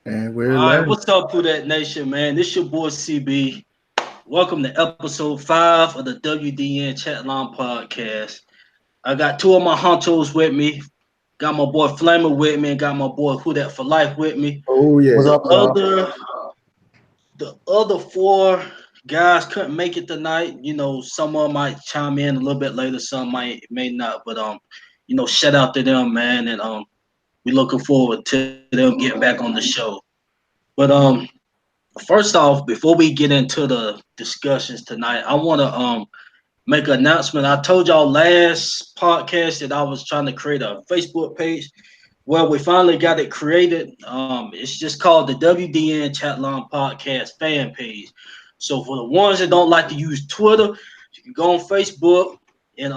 And we're All right, live. what's up, Who That Nation, man? This your boy CB. Welcome to episode 5 of the WDN Chatline podcast. I got two of my honchos with me. Got my boy Flama with me, and got my boy Who That for Life with me. Oh What's yeah. The up, y'all? other, the other four guys couldn't make it tonight. Some of them might chime in a little bit later, some may not. But shout out to them, man, and we looking forward to them getting back on the show. But first off, before we get into the discussions tonight, I want to make an announcement. I told y'all last podcast that I was trying to create a Facebook page. Well, we finally got it created. It's just called the WDN Chatline Podcast fan page. So for the ones that don't like to use Twitter, you can go on Facebook and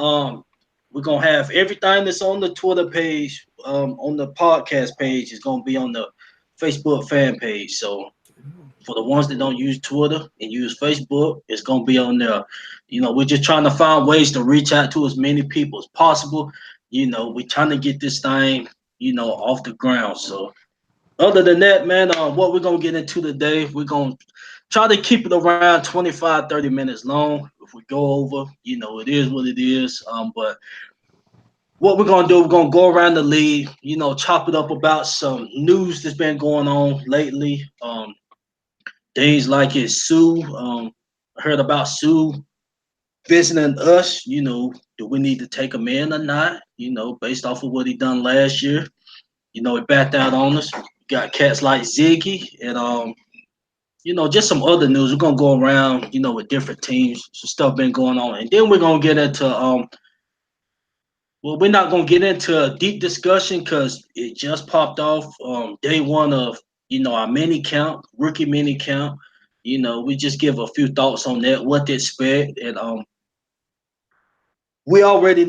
we're gonna have everything that's on the Twitter page, on the podcast page is gonna be on the Facebook fan page. So for the ones that don't use Twitter and use Facebook, it's gonna be on there. We're just trying to find ways to reach out to as many people as possible. We're trying to get this thing, off the ground. So other than that, man, what we're gonna get into today, we're gonna try to keep it around 25, 30 minutes long. If we go over, it is what it is. But what we're gonna do, we're gonna go around the league, chop it up about some news that's been going on lately. Things like his Sue. I heard about Sue visiting us. Do we need to take him in or not? Based off of what he done last year. He backed out on us. Got cats like Ziggy and just some other news. We're gonna go around, with different teams. Some stuff been going on, and then we're gonna get into well, we're not gonna get into a deep discussion because it just popped off day one of our mini count, rookie mini count. We just give a few thoughts on that, what to expect, and we already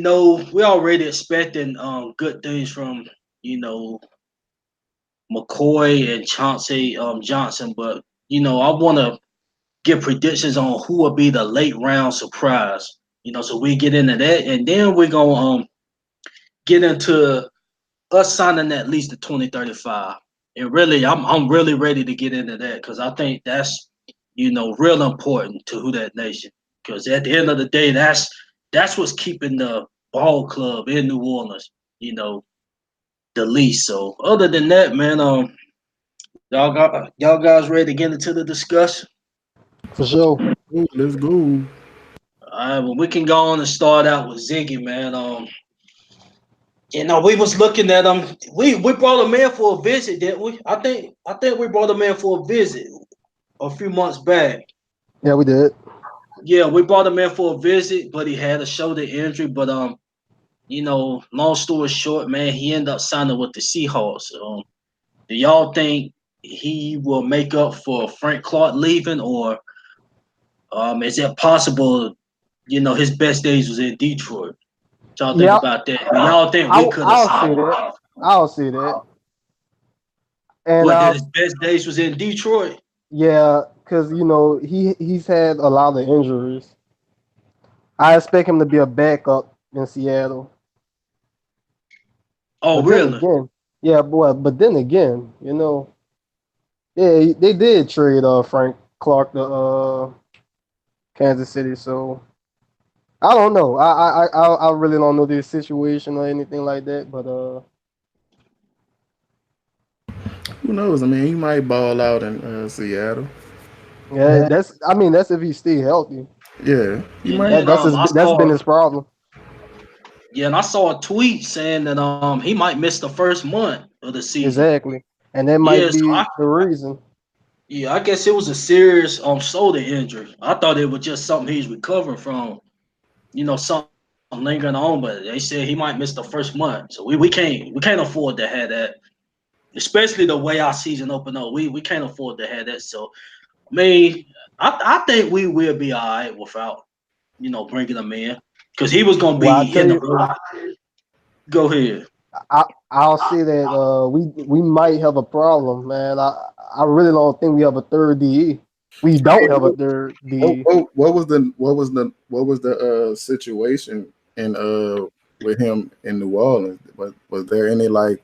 expecting good things from you know McCoy and Chauncey Johnson, but I want to give predictions on who will be the late round surprise. So we get into that, and then we're gonna get into us signing at least the 2035. And really, I'm really ready to get into that because I think that's real important to who that nation. Because at the end of the day, that's what's keeping the ball club in New Orleans, the least. So other than that, man, y'all guys ready to get into the discussion? For sure. Oh, let's go. All right, well we can go on and start out with Ziggy, man. We was looking at him. We brought him in for a visit, didn't we? I think we brought him in for a visit a few months back. Yeah, we did. Yeah, we brought him in for a visit, but he had a shoulder injury. But long story short, man, he ended up signing with the Seahawks. Do y'all think he will make up for Frank Clark leaving, or is it possible? His best days was in Detroit. What y'all think Yeah, about that? Do y'all think we I'll could have I'll see signed him? that. I'll see that. And What, that his best days was in Detroit? yeah, because he's had a lot of injuries. I expect him to be a backup in Seattle. Oh, But then really? again, yeah, boy. But then again, yeah, they did trade Frank Clark to Kansas City. So I don't know. I really don't know this situation or anything like that. But Who knows? I mean, he might ball out in Seattle. yeah, that's if he's still healthy. Yeah, he And might. then That's been his problem. I saw a tweet saying that he might miss the first month of the season. Exactly. And that Yeah, might so be the reason. I guess it was a serious shoulder injury. I thought it was just something he's recovering from, something lingering on, but they said he might miss the first month. So we can't afford to have that, especially the way our season opened up. We can't afford to have that. So I mean, I think we will be all right without bringing him in because he was gonna Well, I be tell in the you, room. Go ahead. I'll say that we might have a problem, man. I really don't think we have a third DE. We don't have a third DE. What was the situation in with him in New Orleans? Was there any like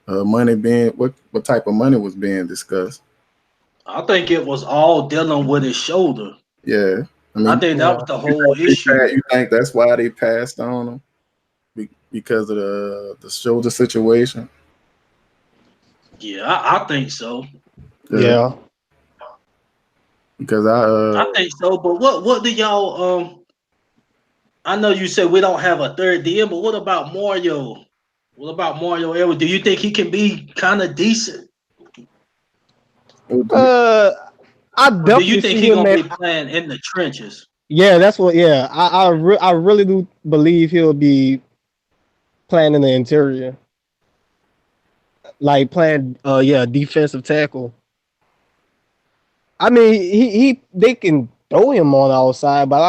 money being what type of money was being discussed. I think it was all dealing with his shoulder. Yeah, I I mean, think that was the whole issue. you think that's why they passed on him because of the shoulder situation? Yeah, I think so. Yeah. Because I think so. But what do y'all I know you said we don't have a third DM, but what about Mario? What about Mario Edwards? Do you think he can be kind of decent? Uh, I Or do you definitely think see he him, gonna man. be playing in the trenches? Yeah, that's what. Yeah, I really do believe he'll be playing in the interior, like playing. Yeah, defensive tackle. I mean, they can throw him on the outside, but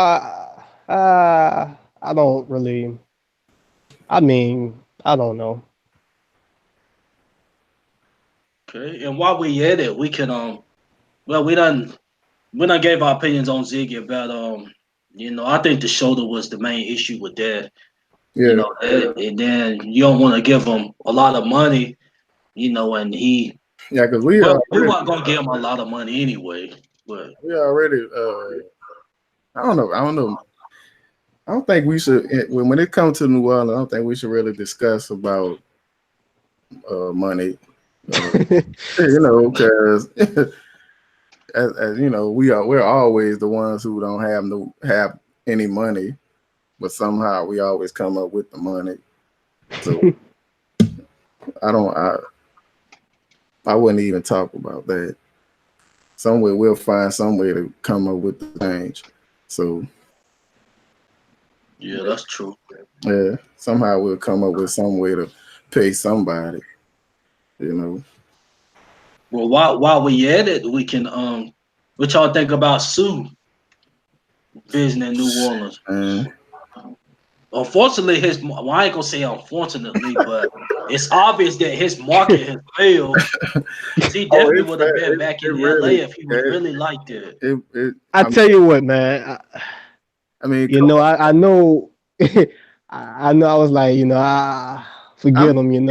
I don't really. I mean, I don't know. Okay. And while we at it, we can well we done gave our opinions on Ziggy about I think the shoulder was the main issue with that. yeah, And then you don't want to give him a lot of money, and yeah, because we weren't gonna give him a lot of money anyway. But we already I don't know. I don't think we should when it comes to New Orleans. I don't think we should really discuss about money. Because as you know, we're always the ones who don't have any money, but somehow we always come up with the money. So I wouldn't even talk about that. Somewhere we'll find some way to come up with the change. So yeah, that's true. yeah, somehow we'll come up with some way to pay somebody. You know. Well, while we at it, we can what y'all think about Sue visiting New Orleans? And Unfortunately, I ain't gonna say unfortunately, but it's obvious that his market has failed. Because he definitely would have been back in LA if he was really like that. I tell you what, man. I mean, I know, I know. I was like, forget him.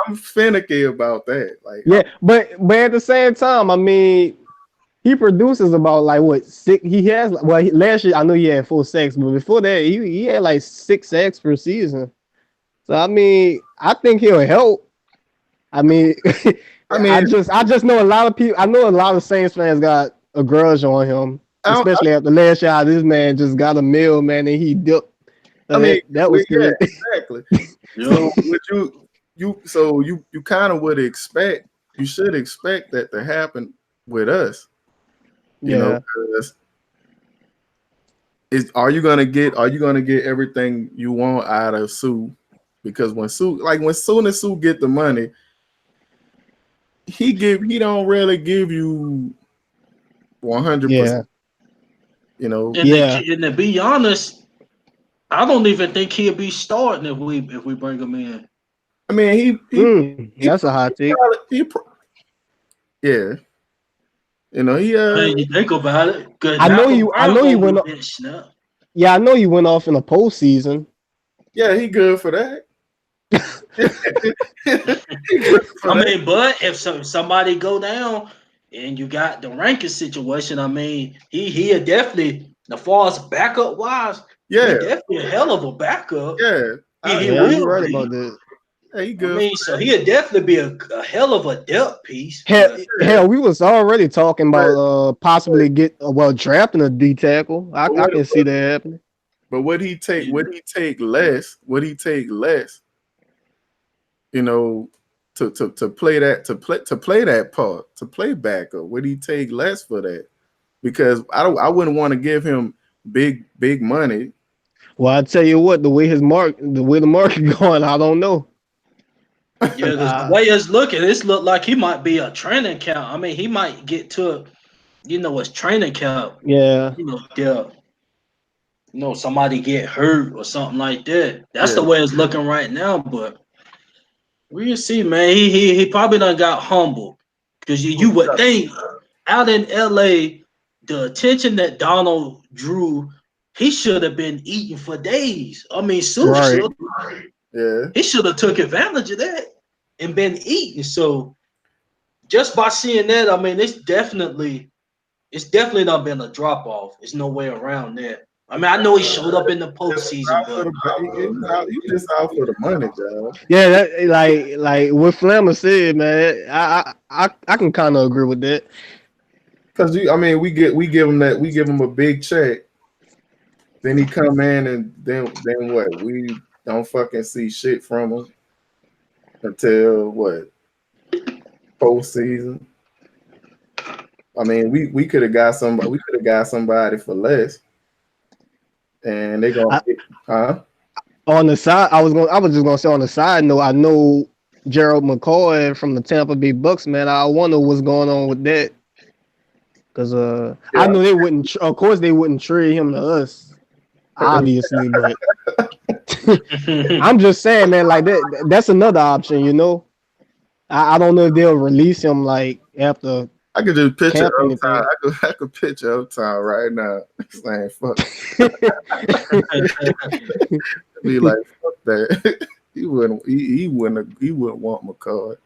I'm finicky about that. Like, Yeah, but at the same time, I mean, he produces about like what six? He has last year I know he had 4 sacks, but before that he had like 6 sacks per season. So I mean, I think he'll help. I mean, I just know a lot of people. I know a lot of Saints fans got a grudge on him, especially after last year. This man just got a meal, man, and he dipped. That was good. Yeah, exactly. So would you kind of would expect, you should expect that to happen with us. Yeah. Because are you gonna get everything you want out of Sue? Because when soon as Sue get the money, he don't really give you 100%. And to be honest, I don't even think he'll be starting if we bring him in. I mean, that's a hot take. Yeah. You think about it. I know he went off. Yeah, I know he went off in the postseason. Yeah, he good for that. But if somebody go down and you got the ranking situation, I mean, he definitely, as far as backup wise, he definitely a hell of a backup. Yeah, you're right about that. Yeah, he good. I mean, so he'd definitely be a hell of a depth piece. Hell, we was already talking about possibly drafting a D tackle. I can see that happening. But would he take less? Would he take less? To play that part, to play backup, would he take less for that? Because I wouldn't want to give him big money. Well, I tell you what, the way the market going, I don't know. Yeah, because the way it's looking, look like he might be a training camp. I mean, he might get to, his training camp. Yeah. Somebody get hurt or something like that. That's the way it's looking right now. But we'll see, man. He probably done got humbled because you would think out in LA, the attention that Donald drew, he should have been eating for days. I mean, Sue should. Yeah. He should have took advantage of that. and been eating. So just by seeing that, I mean, it's definitely not been a drop off. There's no way around that. I mean, I know he showed up in the postseason, Out for but he just out for the money, dog. Yeah, that, like what Flama said, man. I can kind of agree with that. Cause I mean, we give him that, we give him a big check. Then he come in and then what? We don't fucking see shit from him until what, postseason. I mean, we could have got somebody. We could have got somebody for less, and they gonna, I, huh? on the side, I was just gonna say on the side note, I know Gerald McCoy from the Tampa Bay Bucks, man. I wonder what's going on with that. Cause I Yeah, know they wouldn't. Of course, they wouldn't trade him to us, obviously. But I'm just saying, man. Like that. That's another option, you know. I don't know if they'll release him like after I could just picture camp or Uptown. anything. I could picture Uptown right now saying fuck. Be like fuck that. He wouldn't want McCoy.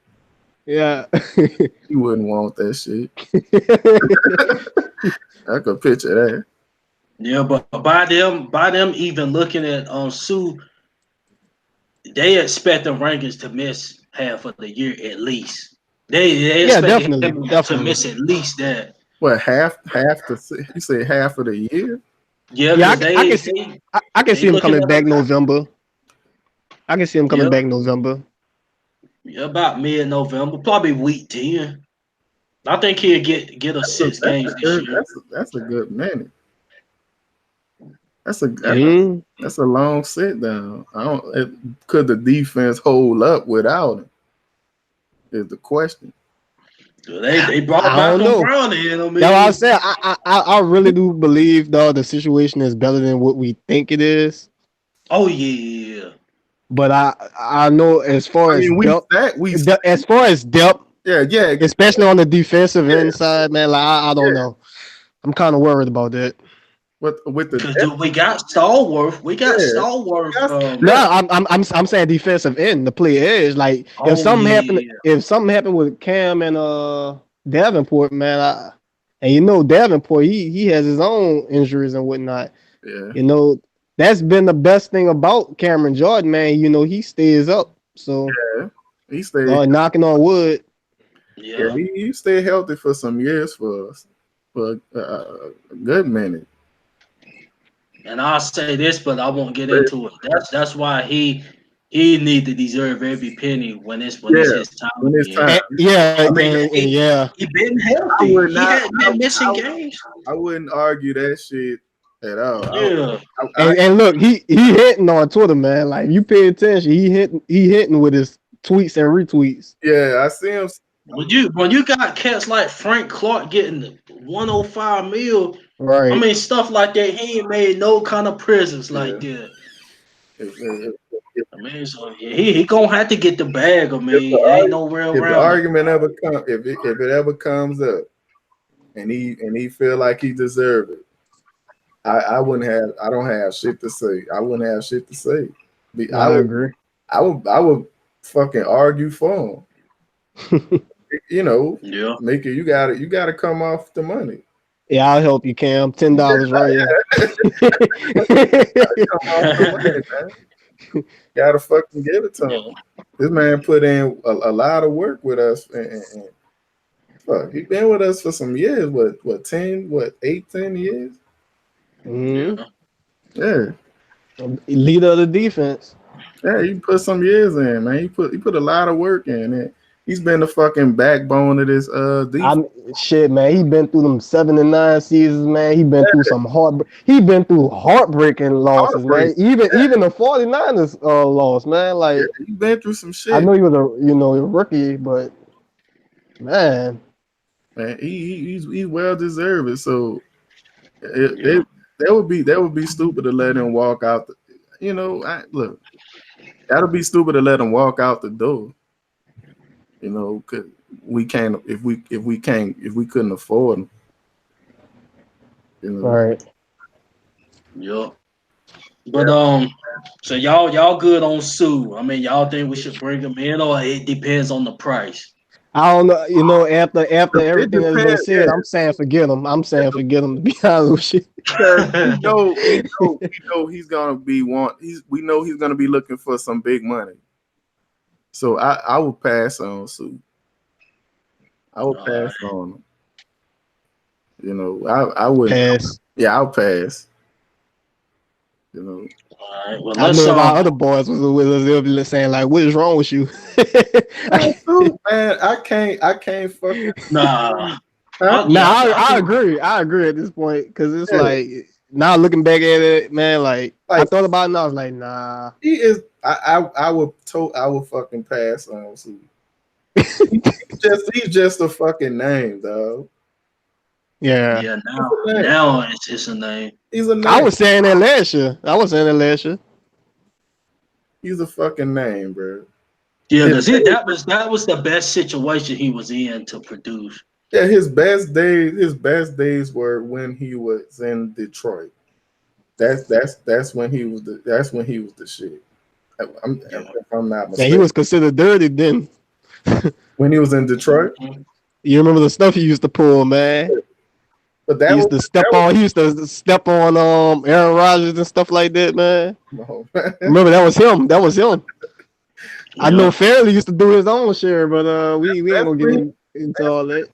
Yeah. He wouldn't want that shit. I could picture that. yeah, but by them even looking at Sue, they expect the rankings to miss half of the year at least. They Yeah, expect definitely, him to definitely. miss at least that. What, you say half of the year? Yeah, Yeah, because I can see, I can they see him looking coming at them. back November. I can see him coming Yep, back November. about mid November, probably week 10. I think he'll get a That's a, 6 games this good, year. that's a good minute. That's a Yeah, that's a long sit down. I don't. Could the defense hold up without him? Is the question. so they brought I don't Malcolm know. Brown in. I That's what I mean, said. I really do believe though the situation is better than what we think it is. oh yeah, But I know as far I as mean, depth, we as far as depth, yeah, especially on the defensive yeah, end side, man, like I don't yeah. know. I'm kind of worried about that. With the because depth, we got Stallworth. We got yeah, Stallworth. that's the No, depth. I'm saying defensive end, the play edge. Like Oh yeah, if something happened with Cam and Davenport, man, and you know Davenport, he has his own injuries and whatnot. Yeah, You know, that's been the best thing about Cameron Jordan, man. You know, he stays up. So yeah. He stayed. knocking on wood. Yeah, yeah. he stayed healthy for some years for us, for a good minute. And I'll say this, but I won't get But into it. That's why he need to deserve every penny when it's yeah, his time when it's again. time, And, yeah, I mean, and yeah. he been I healthy. would He not. hadn't been missing games. I wouldn't argue that shit at all. Yeah, And look, he hitting on Twitter, man. Like you pay attention, he hitting with his tweets and retweets. Yeah, I see him. when you got cats like Frank Clark getting 105 mil, I Right. mean stuff like that. He ain't made no kind of presence like Yeah. that. If, I mean, so he gonna have to get the bag. I if mean, the it ain't no way if the around it. argument ever come, if it ever comes up, and he feel like he deserved it, I wouldn't have. I don't have shit to say. I wouldn't have shit to say. I agree. I would fucking argue for him. You know, Yeah. make it. You gotta come off the money. Yeah, I'll help you, Cam. $10 right here. Come off the money, man. Gotta fucking give it to Yeah. him. This man put in a lot of work with us, and fuck, he been with us for some years. What 10? What 8, 10 years? Mhm. Yeah. Yeah, Leader of the defense. yeah. He put some years in, man. He put a lot of work in it. He's been the fucking backbone of this defense. I'm shit, man. He been through them 7 and 9 seasons, man. He been through heartbreaking losses, Heartbreak. man. Even the 49ers lost, man. Yeah, Like he been through some I shit, know he was a rookie, but man, man. He's well deserved. So Yeah. that would be stupid to let him walk out. Look, that'll be stupid to let him walk out the door. You know, cause we can't if we couldn't afford him. You all know, right. Yeah. But so y'all good on Sue? I mean, y'all think we should bring him in, or it depends on the price? I don't know. You know, after It everything that's been depends, said, I'm saying forget him. I'm saying forget him. To be honest with you. because we know he's gonna be we know he's gonna be looking for some big money. So I would pass on Sue. I would All pass right, on him. You know, I would. Pass. Yeah, I'll pass. You know, all right. Well, I let's know if our other boys was with us, they'll be saying like, "What is wrong with you?" man, Sue, man, I can't fucking. nah. Huh? Nah, Yeah, I I think agree. I agree at this point because it's Yeah, like now looking back at it, man. Like I like thought about it, and I was like, nah. he is. I would fucking pass on Sue. He's just a fucking name, dog. Yeah, yeah. He's Now a name. now it's a name. He's a I name. was saying that last year. I was saying that last year. He's a fucking name, bro. Yeah, His because that was the best situation he was in to produce. Yeah, his best days were when he was in Detroit. That's when he was the shit. Yeah. If I'm not Yeah, he mistaken. was considered dirty then. When he was in Detroit, Mhm. You remember the stuff he used to pull, man? but He used to step on. He used to step on Aaron Rodgers and stuff like that, man. no, Remember that was him. That was him. I know Yeah. Fairley used to do his own share, but we ain't that's gonna get when into all that.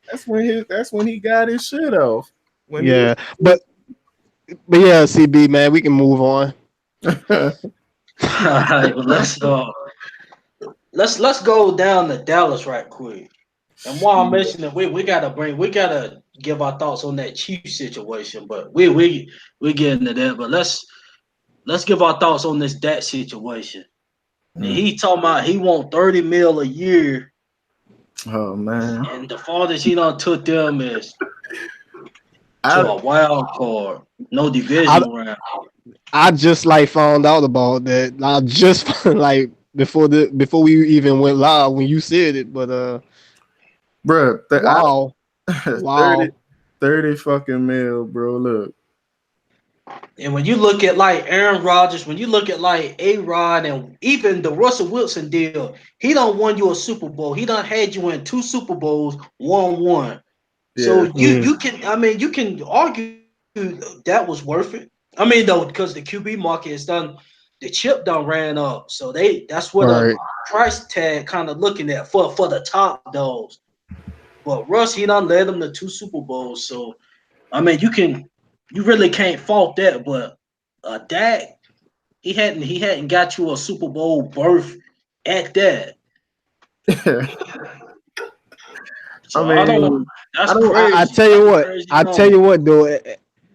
that's when he got his shit off. When he Yeah, but yeah, CB man, we can move on. was All right, but let's go down to Dallas right quick. And while I'm mentioning, we gotta give our thoughts on that Chief situation, but we get into that. But let's give our thoughts on this Dak situation. And he talking about he want 30 mil a year, oh man, and the farthest he done took them is to I a wild card, no I divisional round. I just like found out about that. I just like before we even went live when you said it, but bro, wow, 30, wow. 30 fucking mil, bro. Look, And when you look at like Aaron Rodgers, when you look at like A Rod and even the Russell Wilson deal, he done won you a Super Bowl. He done had you in two Super Bowls, won one. So yeah, you can you can argue that was worth it. I mean though, because the QB market is done, the chip done ran up. So that's what a Right. price tag kind of looking at for the top dogs. But Russ, he done led them to two Super Bowls. So I mean you really can't fault that. But Dak, he hadn't got you a Super Bowl berth at that. I So I don't. mean, That's I don't. I crazy. tell you That's a what. crazy I tell number. you what, though.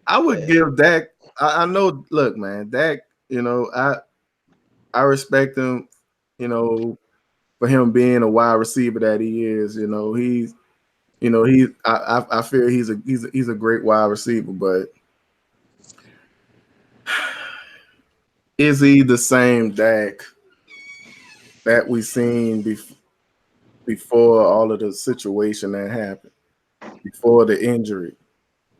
I would give Dak. I know. Look, man, Dak. You know, I respect him. You know, for him being a wide receiver that he is. You know, he's. You know, I feel he's a great wide receiver, but is he the same Dak that we seen before all of the situation that happened, before the injury?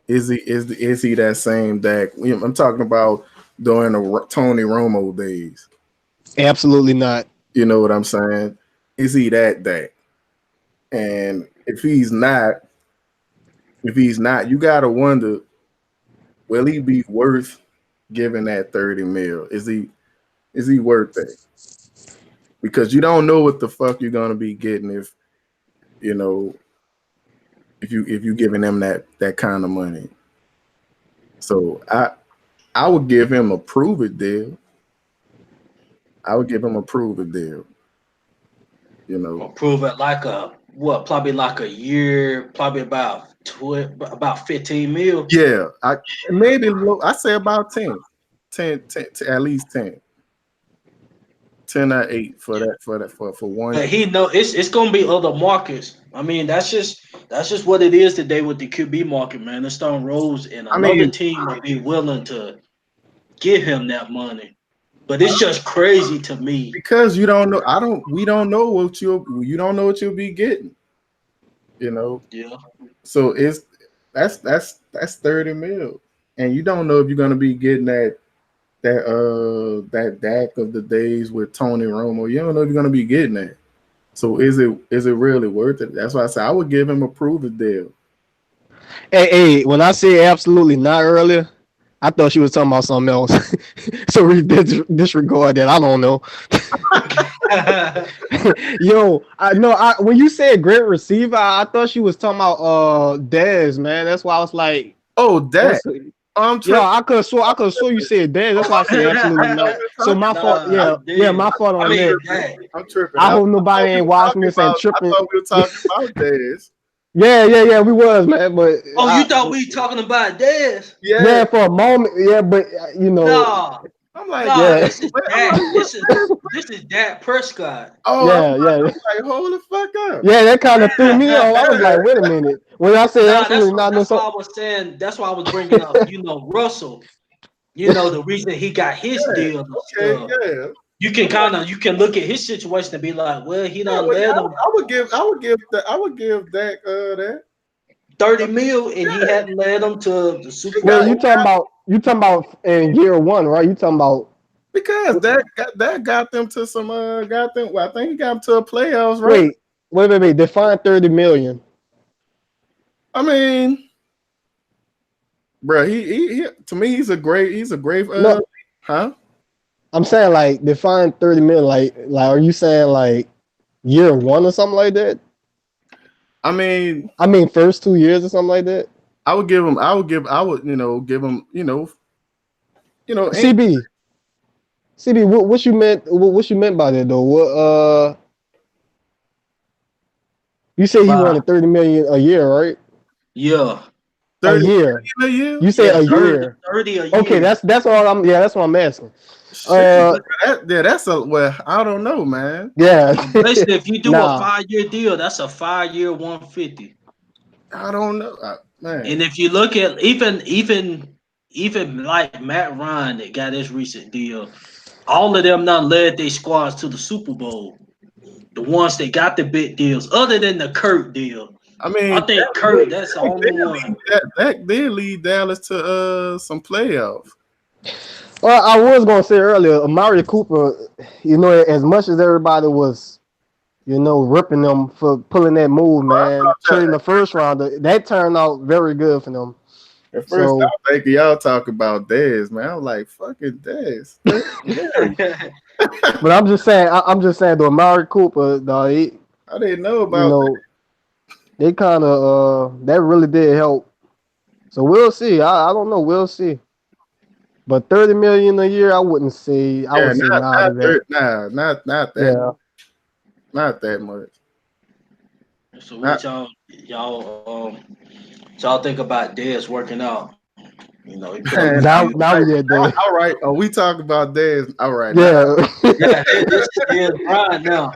Is he that same Dak? I'm talking about during the Tony Romo days. Absolutely not. You know what I'm saying? Is he that Dak? And if he's not, you gotta wonder, will he be worth giving that 30 mil? Is he worth that? Because you don't know what the fuck you're gonna be getting if you know if you giving them that kind of money. So I would give him a prove it deal. I would give him a prove it deal. You know, Prove it like a what? Probably like a year. Probably about 15 mil. yeah, maybe I say about 10, at least 10, 10 or 8 for Yeah. that for 1 But year. he know it's gonna be other markets. I mean, that's just what it is today with the QB market, man. It's on Rose and I another mean, team will be willing to give him that money. But it's just crazy to me. because you don't know, we don't know what you don't know what you'll be getting. You know, Yeah. so that's 30 mil, and you don't know if you're gonna be getting that that Dak of the days with Tony Romo. You don't know if you're gonna be getting that. So is it really worth it? That's why I say I would give him a prove it deal. Hey, when I said absolutely not earlier, I thought she was talking about something else. So we disregard that. I don't know. Yo, I know. When you said great receiver, I thought she was talking about Dez, man. That's why I was like, Oh, Dak. that's I'm yeah. tripping. I could have swore you said Dez. That's why I said absolutely not. So my fault. Nah, Yeah, it's dead. my fault I on mean, that. dang. I'm tripping. I hope nobody ain't watching this and I tripping. thought we were talking about Dez. Yeah, we was, man. But Oh, you thought we talking about this? Yeah. yeah, for a moment, yeah, but you know, Nah, I'm like, nah. yeah, This is I'm Dak. like, what? This is Dak Prescott. Oh, yeah. I'm like, hold the fuck up. Yeah, that kind of threw me off. I was like, wait a minute. When I said Nah, absolutely not, no, that's why so I was saying. That's why I was bringing up. Russell. The reason he got his Yeah. deal and Okay. stuff. Yeah. You can look at his situation and be like, well, he Yeah. done Well, yeah, led him I would give Dak that. 30 mil and he hadn't led them to the Super wait, Bowl. you talking about in year one, right? You talking about Because that got them to some got them. Well, I think he got them to a playoffs, right? wait. Define 30 million. I mean, bro, he to me he's a great No, huh? I'm saying like define 30 million. Like are you saying like year one or something like that? I mean, I mean first 2 years or something like that. I would give him. I would give him. Ain't CB, CB, what you meant? What you meant by that though? You said he By wanted 30 million a year, right? yeah, A 30 year. million a year. You say yeah, a 30, year. 30 a Okay, year. that's all I'm. Yeah, that's what I'm asking. Shit, Uh, that's a well. I don't know, man. yeah. So basically, if you do a Nah. 5-year deal, that's a 5-year 150. I don't know, man. And if you look at even like Matt Ryan that got his recent deal, all of them done led their squads to the Super Bowl. The ones that got the big deals, other than the Kurt deal. I mean, I think Kurt, that's the only one. that did lead Dallas to some playoffs. Well, I was gonna say earlier, Amari Cooper. As much as everybody was, ripping them for pulling that move, man, trading the first rounder, that turned out very good for them. At first, I So, was thinking y'all talk about Dez, man. I was like, fucking Dez. but I'm just saying, though, Amari Cooper, dog, I didn't know you about know, they kind of that really did help. So we'll see. I don't know. We'll see. But 30 million a year, I wouldn't say. I Yeah, would say not nah to not that. not that Yeah. not that much. So Not, what y'all think about Dez working out? He put up a man, few. Now we at that. all right. Oh, we talk about Dez. All right, now. Yeah. Yeah, this is Dez Bryant now.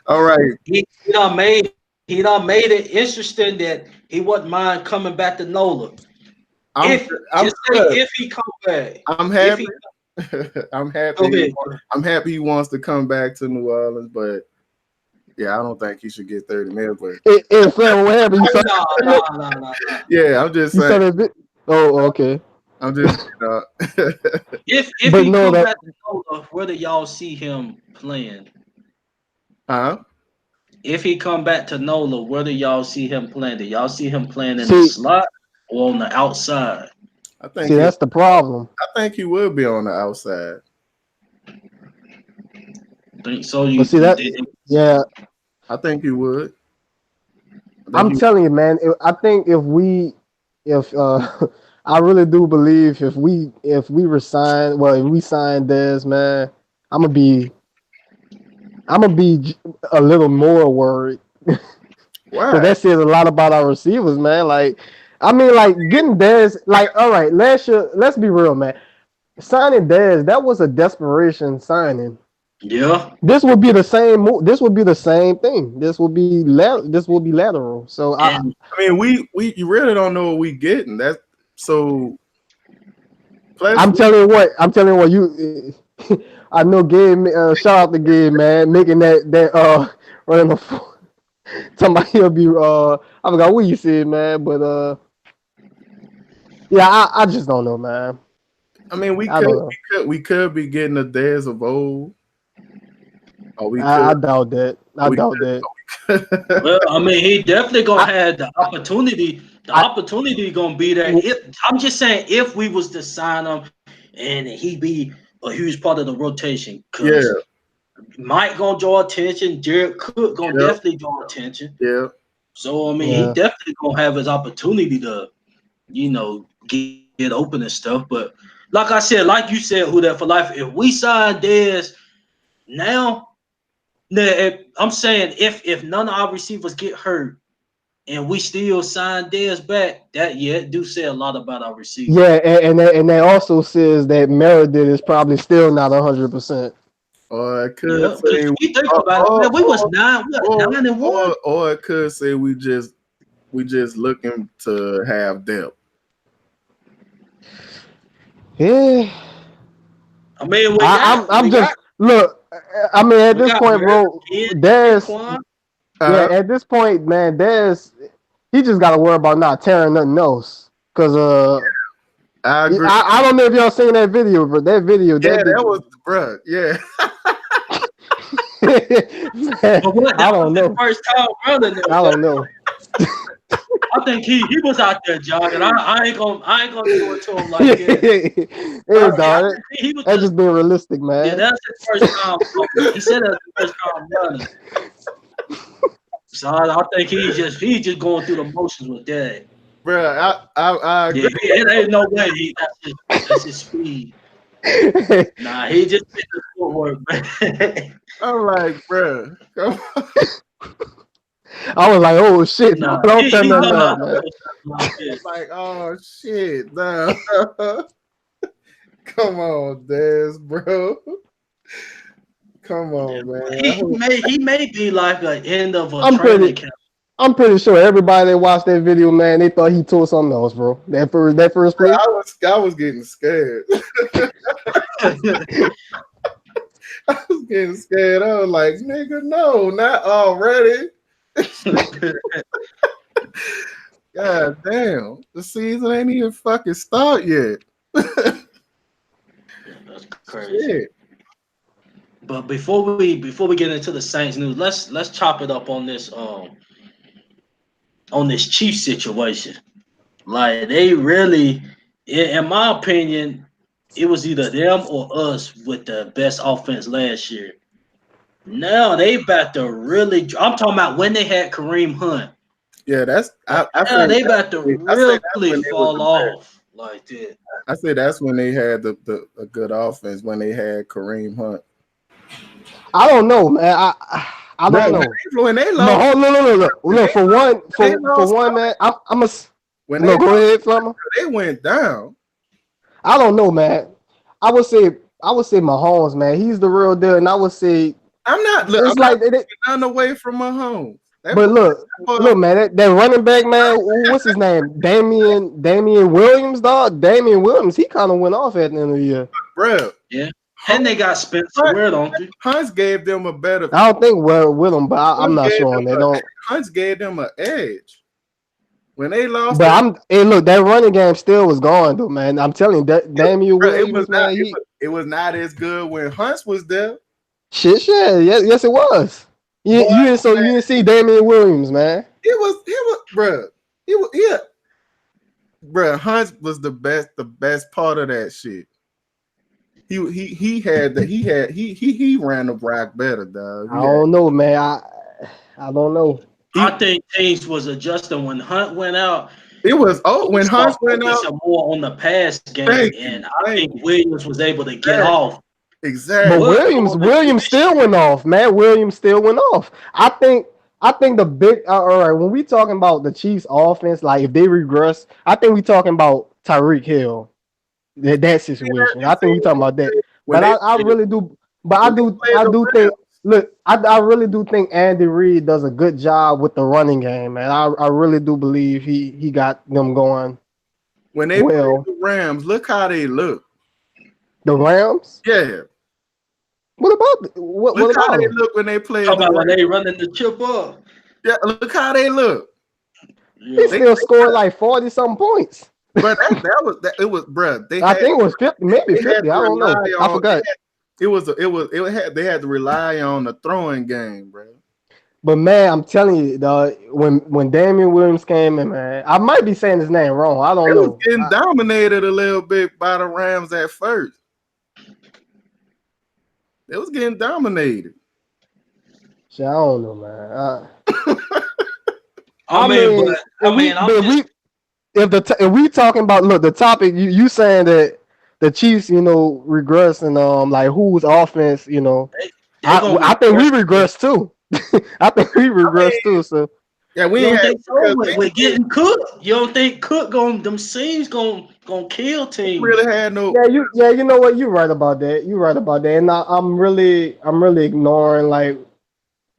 All right. He done made it interesting that he wouldn't mind coming back to NOLA. I'm If I'm just say if he come back. I'm If happy. he I'm go happy. ahead. I'm happy he wants to come back to New Orleans, but yeah, I don't think he should get 30 mil. But And Fred, what happened? No. yeah, I'm just You saw saying. that bit? Oh, okay. I'm just If But he no, come that back to NOLA, where do y'all see him playing? huh? If he come back to NOLA, where do y'all see him playing? Do y'all see him playing in the see, slot or on the outside? I think see, he that's the problem. I think he will be on the outside. Think so? But You see that, did. yeah, I think he would. I think I'm telling you, man. I think if I really do believe if we resign, well, if we sign Dez, man, I'm gonna be a little more worried. Because why? that says a lot about our receivers, man. Like, I mean, like getting Dez, like, all right, last year, let's be real, man. Signing Dez, that was a desperation signing. Yeah. This would be the same move. This would be the same thing. This will be lateral. So And I mean, we you really don't know what we getting. That's so. Plus, I'm telling you what. You. I know Gabe. Shout out to Gabe, man, making that running the. Talking about he'll be. I forgot what you said, man, but yeah, I just don't know, man. I mean, I don't know. we could be getting a Dez of old, or we I could, doubt that. I we doubt that. could. Well, I mean, he definitely gonna I, have the opportunity. The I, opportunity gonna be there. If I'm just saying, if we was to sign him and he be a huge part of the rotation, Yeah, because Mike gonna draw attention, Jared Cook gonna yeah, definitely draw attention. yeah. So I mean, he yeah. definitely gonna have his opportunity to, get open and stuff. But like I said, like you said, who that for life? If we sign Dez now, I'm saying if none of our receivers get hurt and we still sign Dez back, it do say a lot about our receivers. Yeah, and that also says that Meredith is probably still not 100%. Or I could Yeah, because say, we think about it, man. We was or, 9-1. or it could say we just looking to have depth. Yeah, I mean, I'm just look. I mean, at we this got point, bro, there's Quan. yeah. At this point, man, he just got to worry about not tearing nothing else. Cause I agree. I don't know if y'all seen that video, but that video Yeah, that that was bruh. Yeah. man, But what? I That was don't his know. first time running it. I don't know. I think he was out there jogging. I ain't gonna do it to him like that. Hey, I dog, think he was that's just being realistic, yeah, man. that's his first time. He said that's his first time running. So I think he's just going through the motions with that. Bruh, I Yeah, agree. it ain't no way that's his speed. Nah, he just did the footwork, man. I'm like, bruh, come on. I was like, oh shit, Nah, don't tell he know nothing how else, to man. do something like this. Like, oh shit, no. Come on, Dez, bro. Come on, man. He may be like an end of a I'm training pretty, camp. I'm pretty sure everybody that watched that video, man, they thought he tore something else, bro. That first play. I was getting scared. I was getting scared. I was like, nigga, no, not already. God damn. The season ain't even fucking start yet. That's crazy. Shit. But before we get into the Saints news, let's chop it up on this Chief situation. Like they really, in my opinion, it was either them or us with the best offense last year. Now they about to really. I'm talking about when they had Kareem Hunt. Yeah, that's I Now think they about to I say that's when really they was fall the off like that. I say that's when they had the a good offense, when they had Kareem Hunt. I don't know, man. I don't know. When they No, lost, no. For one, man. I'm a when they no. Go ahead, Flama. they went down. I don't know, man. I would say Mahomes, man. He's the real deal, and I would say I'm not it's like they, none away from Mahomes. but look, man. That running back, man. What's his name? Damian Williams, dog. Damian Williams. He kind of went off at the end of the year. Bro. Yeah, and they got Spencer Ware, don't they? Hunts gave them a better. I don't think we're with him, but I'm not sure on that. Don't. Hunts gave them an edge when they lost. But hey, look, that running game still was going, though, man. I'm telling you, that Damian Williams, man. It was not as good when Hunts was there. Shit. Yes, it was. You didn't see Damian Williams, man. It was, bro. Bro. Hunts was the best part of that shit. He ran the rock better, dog. I don't know, man. I don't know. I think things was adjusting when Hunt went out. It was when Hunt went out. More on the pass game, and I think Williams was able to get off. Exactly. But Williams still went off, man. Williams still went off. I think the big all right, when we talking about the Chiefs offense, like if they regress, I think we talking about Tyreek Hill. That situation. I think we talking about that. But I really do. But I do think. Look, I really do think Andy Reid does a good job with the running game, man. I really do believe he got them going. When they played the Rams, look how they look. The Rams? Yeah. What about look how they look when they play? When they running the chip up. Yeah, look how they look. They still scored like 40-something points. But it was, bruh. I think it was 50, maybe they had 50. to I don't know. rely I on forgot. they had to rely on the throwing game, bro. But man, I'm telling you, when Damian Williams came in, man, I might be saying his name wrong. I They don't was know. getting dominated a little bit by the Rams at first. They was getting dominated. Shit, I don't know, man. I mean, but I mean, if we talking about look the topic, you saying that the Chiefs, regress and like whose offense, they gonna I think we regress. regress too. I think we I mean, regress too. So yeah, we You ain't don't had think so? because With getting Cook, you don't think Cook them seams gonna kill they teams? really had no. you know what, you're right about that. You're right about that, and I'm really ignoring like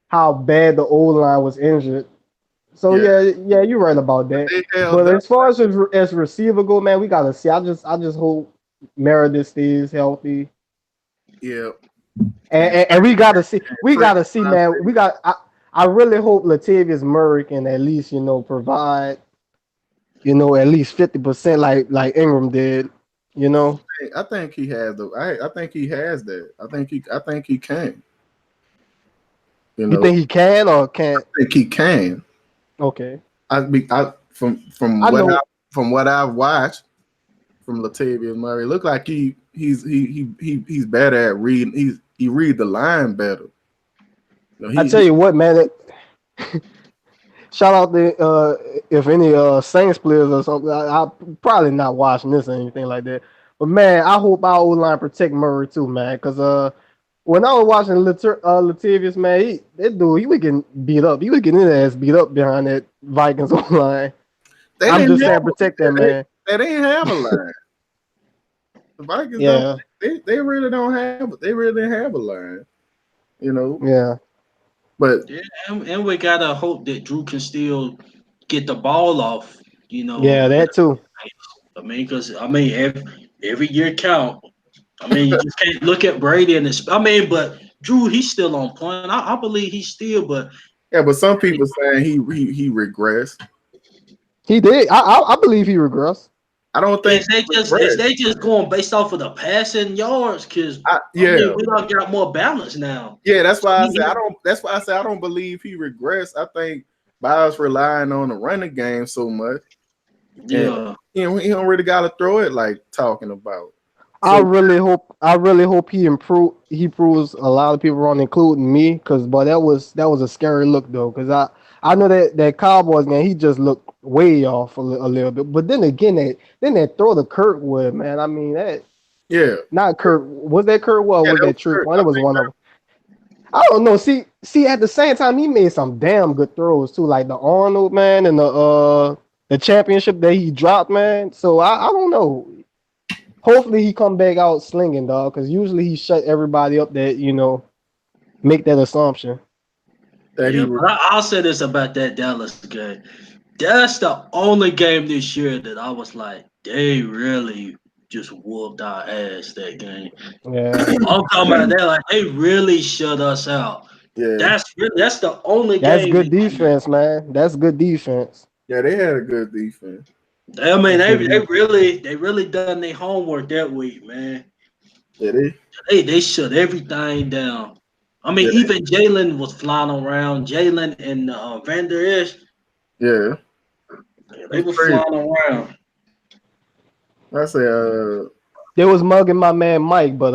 how bad the O line was injured. So Yeah, yeah, you're right about that. they held But up. as far as receiver go, man, we gotta see. I just hope Meredith stays healthy, Yeah, and we gotta see. We Trent, gotta see, man. I really hope Latavius Murray can at least provide at least 50% like Ingram did. You know, I think he has the. I think he has that. I think he can. You you know, think he can or can't? I think he can. Okay, I I know. from what I've watched from Latavius Murray, look like he's better at reading. He read the line better. You know, I tell you what, man. Shout out to if any Saints players or something. I probably not watching this or anything like that. But man, I hope our O line protect Murray too, man. Because when I was watching Latavius, man, he was getting beat up. He was getting his ass beat up behind that Vikings O line. they I'm didn't just saying, protect that they, man. they didn't have a line. The Vikings don't. Yeah, They really don't have. They really didn't have a line. You know, yeah, but Yeah, and we gotta hope that Drew can still get the ball off. yeah. That too. I mean, because every year count. I mean, you just can't look at Brady and this. I mean, but Drew, he's still on point. I believe he's still, but yeah, but some people saying he regressed. He did. I believe he regressed. I don't think he is regressed. they just going based off of the passing yards? Because I mean, Yeah, we don't got more balance now. yeah. That's So why I say I don't. That's why I say I don't believe he regressed. I think by us relying on the running game so much, and yeah. he don't really got to throw it like talking about. I So really hope he proves a lot of people wrong, including me, because but that was a scary look though, because I know that Cowboys man, he just looked way off a little bit. But then again, that throw to Kirkwood, man. I mean that yeah, not Kirk, was that Kirkwood or yeah, was that was that Trick? Kirk. One, I it was think one of them. I don't know. See, at the same time, he made some damn good throws too, like the Arnold man and the championship that he dropped, man. So I don't know. Hopefully he come back out slinging, dog, because usually he shut everybody up that make that assumption. that Yeah, but I'll say this about that Dallas game. That's the only game this year that I was like, they really just whooped our ass that game. Yeah, I'm talking about that, like they really shut us out. yeah, That's the only that's game good this year. defense, man. That's good defense. yeah, they had a good defense. I mean, That's they good they defense. really they really done their homework that week, man. Yeah, they They shut everything down. I mean, yeah even Jalen was flying around. Jalen and Van Der Esch, yeah. they That's were crazy. flying around. I say They was mugging my man Mike, but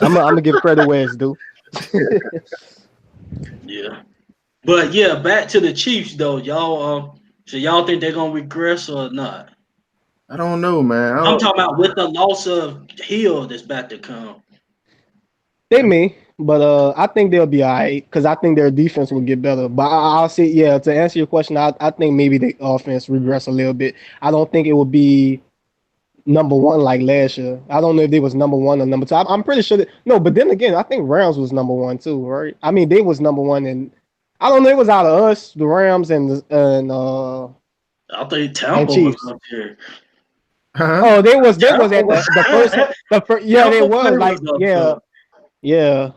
I'm gonna give credit where it's due. Yeah. But yeah, back to the Chiefs though, y'all. So y'all think they're gonna regress or not? I don't know, man. I'm talking about with the loss of Hill that's about to come. They may, but I think they'll be all right because I think their defense will get better. But I'll say, yeah, to answer your question, I think maybe the offense regress a little bit. I don't think it will be number one like last year. I don't know if they was number one or number two. I'm pretty sure no, but then again, I think Rams was number one too, right? I mean, they was number one, and I don't know. It was out of us, the Rams, I think and Tampa was Chiefs. up here. Huh? Oh, they was Tampa at was, the first yeah, they Tampa was Bay like was up there. yeah.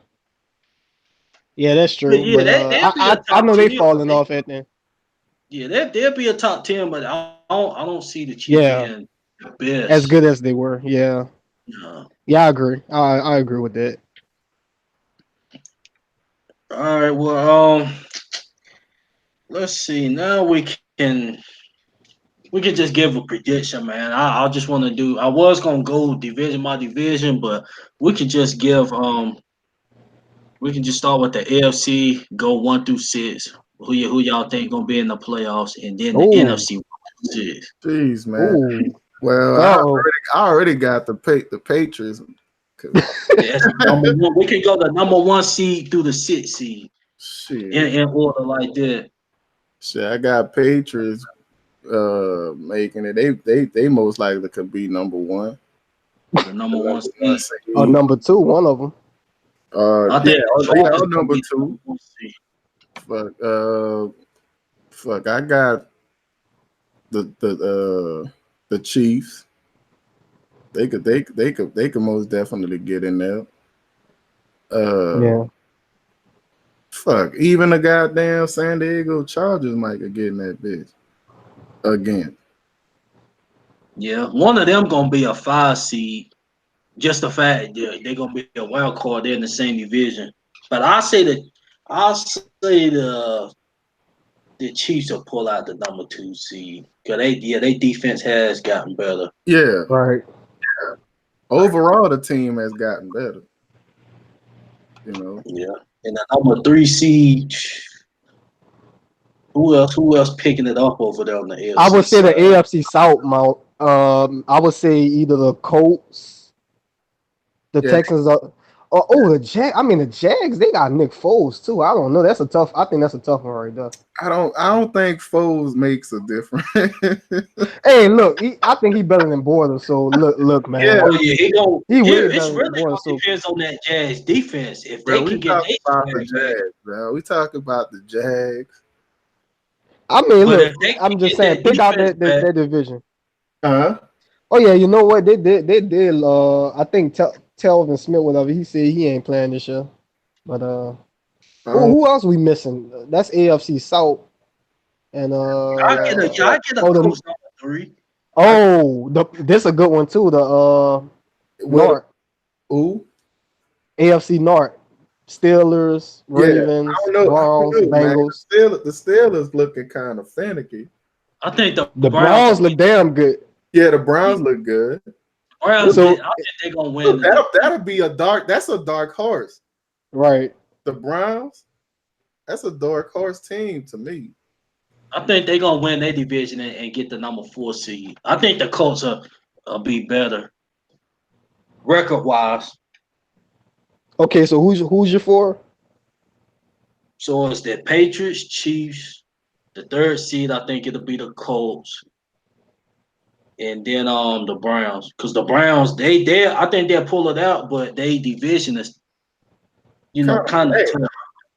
Yeah, that's But true. yeah, But they'll be a I top know they tier. falling off at then. Yeah, they'll be a top 10, but I don't see the Chiefs Yeah, being the as best. good as they were. Yeah, No. yeah, I agree. I agree with that. All right, well, let's see. Now we can just give a prediction, man. I just want to do. I was gonna go division by division, but we could just give. We can just start with the AFC. Go 1 through 6. Who y'all think gonna be in the playoffs, and then the Oh, NFC 1 through 6. Jeez, man. oh, Well, oh. I already got the Patriots. That's number one. We can go the number 1 seed through the 6 seed Shit, in order like that. shit. I got Patriots making it. They most likely could be number one. The The number one number one seed. Oh, seed. number two, one of them. I Yeah, think the they Chargers are gonna number be the number two. 1 seed. Fuck, fuck. I got the Chiefs. They could most definitely get in there. Uh, Yeah, fuck. Even the goddamn San Diego Chargers might get in that bitch again. Yeah, one of them gonna be a 5 seed. Just the fact they're gonna be a wild card. They're in the same division. But I say the Chiefs will pull out the number 2 seed because they defense has gotten better. Yeah. right. Overall, the team has gotten better. You know. Yeah, and the number 3 seed. Who else picking it up over there on the I AFC would say the side? AFC South mount. I would say either the Colts, the Yeah. Texans, or the Jag. I mean, the Jags. They got Nick Foles too. I don't know. That's a tough. I think that's a tough one right there. I don't think Foles makes a difference. Hey, look. I think he better than Border. So look, Yeah, man. Oh yeah, He way it's better than really Border. gonna So depends on that Jazz defense. If bro. they We can get talk their about the swag back, Jags, bro. We talk about the Jags. I mean, but look. if they can I'm just get saying, that pick out defense back, that division. Huh? Oh yeah, you know what they did? They did. I think Telvin Smith, whatever he said, he ain't playing this year. But I don't. who else we missing? That's AFC South and I get a oh coach number 3. I this a good one too. The what? North Who? AFC North Steelers, Yeah, I Ravens, don't know. I don't Browns, know, man. Bengals. The Steelers looking kind of finicky. I think the The Browns Browns gonna look get damn good. Yeah, the Browns look good. Browns So get. I think they're gonna win Look, the that'll be a dark. That's a dark horse. right. The Browns. That's a dark horse team to me. I think they're gonna win their division and get the number 4 seed. I think the Colts will be better record wise. Okay, so who's your four? So it's the Patriots, Chiefs. The 3rd seed, I think it'll be the Colts, and then the Browns. Because the Browns, they I think they'll pull it out, but they division is Kind of kind of hey, tough.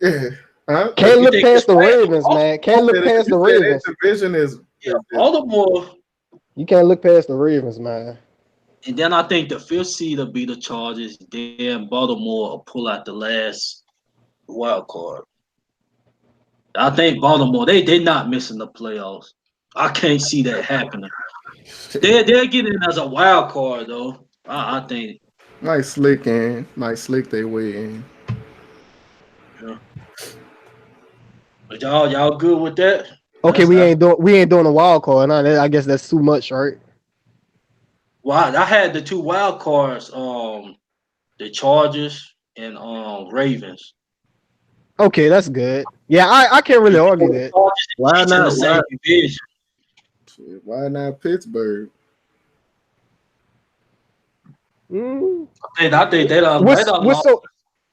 yeah. Huh? Can't You look think it's past the right? Ravens, man. Can't look past You the said that Ravens. division Yeah, is Baltimore. You can't look past the Ravens, man. And then I think the 5th seed will be the Chargers. Then Baltimore will pull out the last wild card. I think Baltimore, they not missing the playoffs. I can't see that happening. They're getting as a wild card though. I think. nice slick they way in. Yeah. But y'all good with that? Okay, That's I, we ain't doing a wild card. Nah, I guess that's too much, right? well, I had the 2 wild cards, the Chargers and Ravens. Okay, that's good. Yeah, I can't really argue The that. Chargers and Why Chiefs in the not? same division. Why not Pittsburgh? Mm. I think they What's done what's lost. so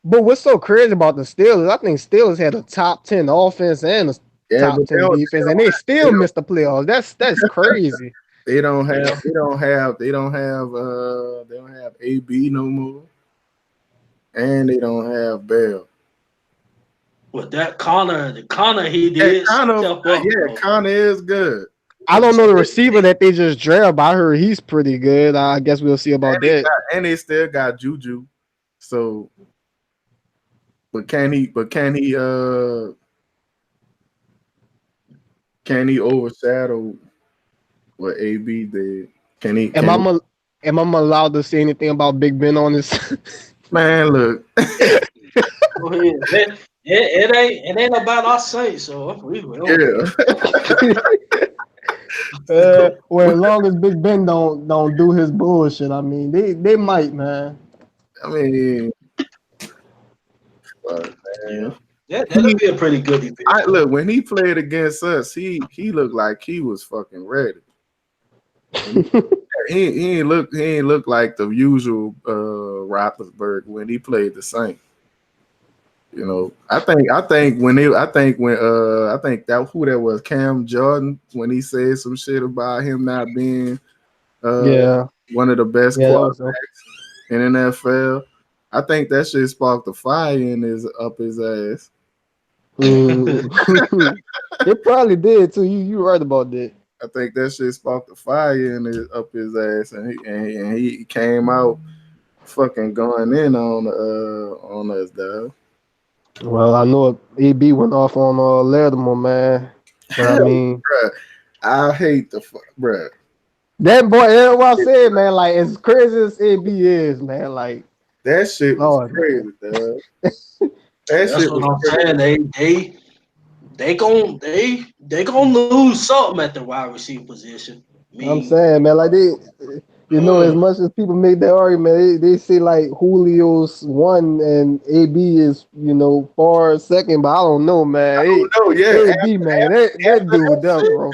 but what's so crazy about the Steelers? I think Steelers had a top 10 offense and a Yeah, top but 10 defense, and they still missed the playoffs. That's crazy. they don't Yeah. have they don't have they don't have AB no more, and they don't have Bell. But that Connor, he Hey, did kind of step up yeah, though. kind of is good. I don't know the receiver that they just drafted, but I heard he's pretty good. I guess we'll see about that. And they still got Juju. So, but can he can he overshadow what AB did? Can he? Am Can he? am I allowed to say anything about Big Ben on this? Man, look. Go ahead. It ain't about our Saints, so we don't care. Yeah. Well, as long as Big Ben don't do his bullshit, I mean, they might, man. I mean, fuck, Yeah, man. that'll be a pretty good event. I look when he played against us, he looked like he was fucking ready. He ain't look like the usual Roethlisberger when he played the Saints. You know, I think that who that was Cam Jordan when he said some shit about him not being Yeah, one of the best yeah, that was quarterbacks in NFL. I think that shit sparked a fire in his ass. It probably did too. You right about that. I think that shit sparked a fire in his ass, and he came out fucking going in on us, dog. Well, I know AB went off on Lattimore, man, but I mean Bruh, I hate the fuck, bruh. that boy. That's what I said, man. Like as crazy as AB is, man. Like That shit was Lord, crazy, dog. That That's shit what was I'm crazy. saying. They gonna lose something at the wide receiver position. I I'm mean, saying, man. Like they, as mm, much as people make that argument, they say like Julio's one and AB is far second, but I don't know, man. Oh no, yeah. AB, man, that After dude, that that shit, bro.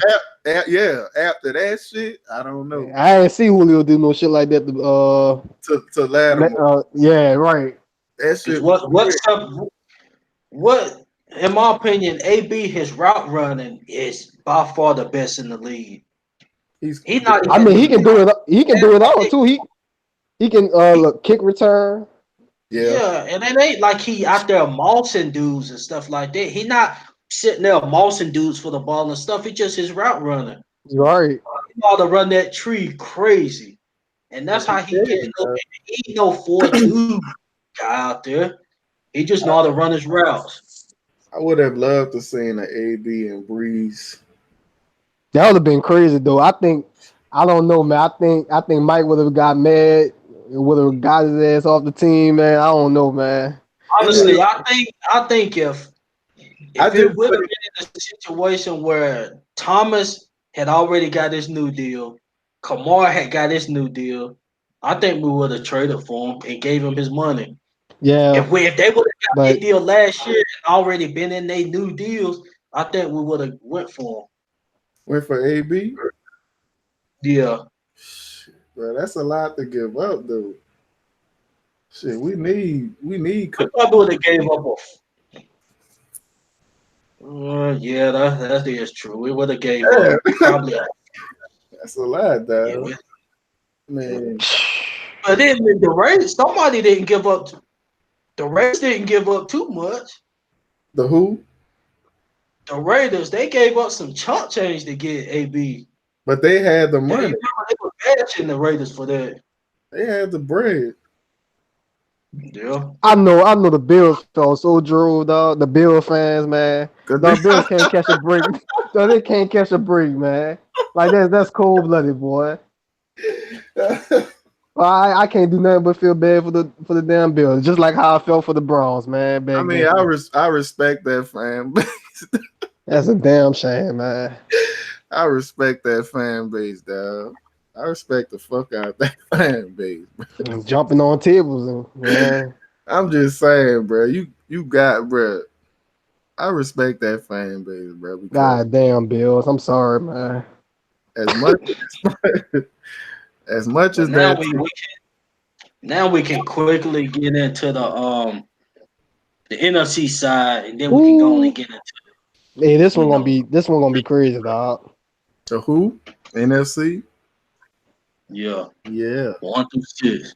yeah. After that shit, I don't know. I ain't see Julio do no shit like that. To Lattimore, Yeah, right. that because shit was crazy. what in my opinion, AB his route running is by far the best in the league. He's He not I even mean, he he can not do it. He can do it all too. He can look kick return. yeah. yeah, and it ain't like he out there mossing dudes and stuff like that. He not sitting there mossing dudes for the ball and stuff. It's just his route running. Right. He know how to run that tree crazy. And that's how he get open. He ain't no 4-2 guy out there. He just know how to run his routes. I would have loved to seen an AB and Breeze. That would have been crazy though. I don't know, man. I think Mike would have got mad. Would have got his ass off the team, man. I don't know, man. Honestly, I think I if just it would have been in a situation where Thomas had already got his new deal, Kamar had got his new deal, I think we would have traded for him and gave him his money. Yeah, If they would have got their but deal last year and already been in their new deals, I think we would have went for him. went for AB. Yeah. Shit, bro, that's a lot to give up, though. Shit, we need. We probably would have gave up a. Yeah, that is true. We would have gave up Yeah, probably. that's a lot, Yeah, dog. yeah. Man, But then the Raiders, somebody didn't give up. The Raiders didn't give up too much. the who? The Raiders, they gave up some chump change to get AB. But they had the Yeah, you money. remember they were bashing the Raiders for that. They had the bread. Yeah. I know the Bills felt so drool, dog. The Bill fans, man. Cause The Bills can't catch a break. Dog, they can't catch a break, man. Like that's cold blooded, boy. they, I can't do nothing but feel bad for the damn Bills, just like how I felt for the Browns, man, I back mean, then. I respect that fan base. That's a damn shame, man. I respect that fan base, dog. I respect the fuck out of that fan base. Jumping on tables and man. I'm just saying, bro. You got, bro. I respect that fan base, bro, because God damn Bills. I'm sorry, man. as much as much But as that, now we can quickly get into the NFC side, and then we can go on and Ooh. get into Hey, you know this one gonna be crazy, dog. the who NFC, yeah yeah, 1 through 6.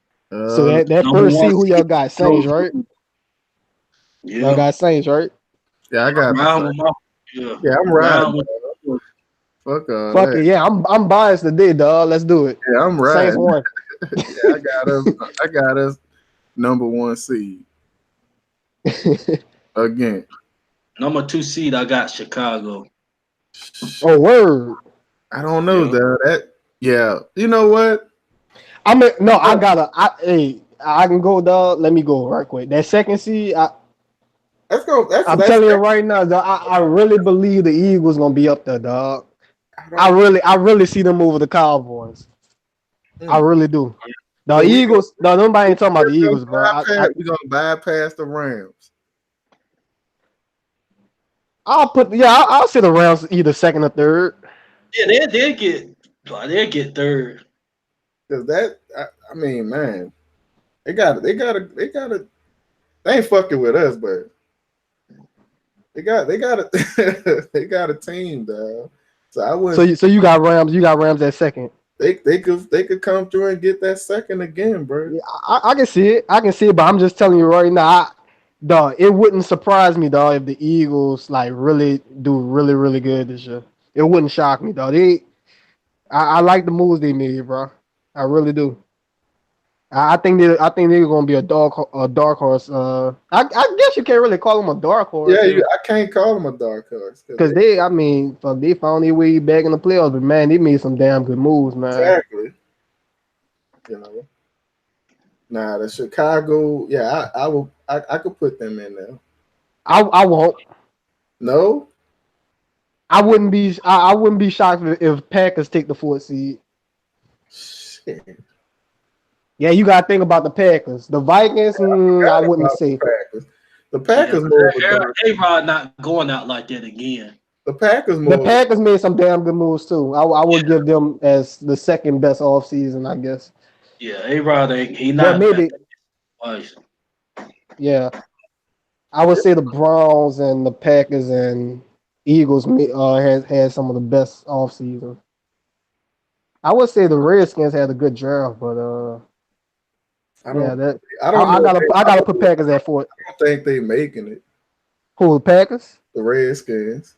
So uh, that Number per se one who y'all seed got goes Saints, right? Y'all yeah. got Saints, right? yeah, I got the Round same. with my yeah. Yeah, I'm riding. Round with Fuck all Fuck that. it, yeah. I'm biased today, dog. Let's do it. Yeah, I'm Saints riding. won. Yeah, I got us number one seed again. number 2 seed. I got Chicago. Oh, word. I don't know, Yeah. though. Yeah. You know what? I mean, no, hey, I can go, dog. Let me go right quick. That second seed, Let's go. I'm That's telling you right now, dog, I really believe the Eagles gonna be up there, dog. I don't. I really see them over the Cowboys. I Mm. really do. The So Eagles, no, nobody ain't talking about the we're Eagles, bro. we're gonna bypass the Rams. I'll see the Rams either second or third. Yeah, they'll get third. Cause I mean, man, they ain't fucking with us, but they got a team, though. So I So wouldn't. You got Rams at second. They could come through and get that second again, bro. Yeah, I can see it. I can see it, but I'm just telling you right now, dog, it wouldn't surprise me, dog, if the Eagles like really do really good this year. It wouldn't shock me, dog. I like the moves they made, bro. I really do. I think they're gonna be a dark horse. I guess you can't really call them a dark Yeah, horse I can't call them a dark horse because because I mean, fuck, they found their way back in the playoffs, but man, they made some damn good moves, man. exactly, you know. Nah, the Chicago, yeah, I could put them in there. I won't. No, I wouldn't be shocked if Packers take the fourth seed. shit. Yeah, you gotta think about the Packers. The Vikings, I Forgot wouldn't about the say. Packers. The Yeah, Packers more of a dark. A-Rod not going out like that again. The Packers The more. Packers made some damn good moves too. I would give them as the second best offseason, I guess. Yeah, A-Rod ain't he But not back maybe, twice. yeah, I would say the Browns and the Packers and Eagles had some of the best offseason. I would say the Redskins had a good draft, but I yeah, don't. that I don't know. I gotta put Packers at fourth. I don't think they making it. Who the Packers? The Redskins.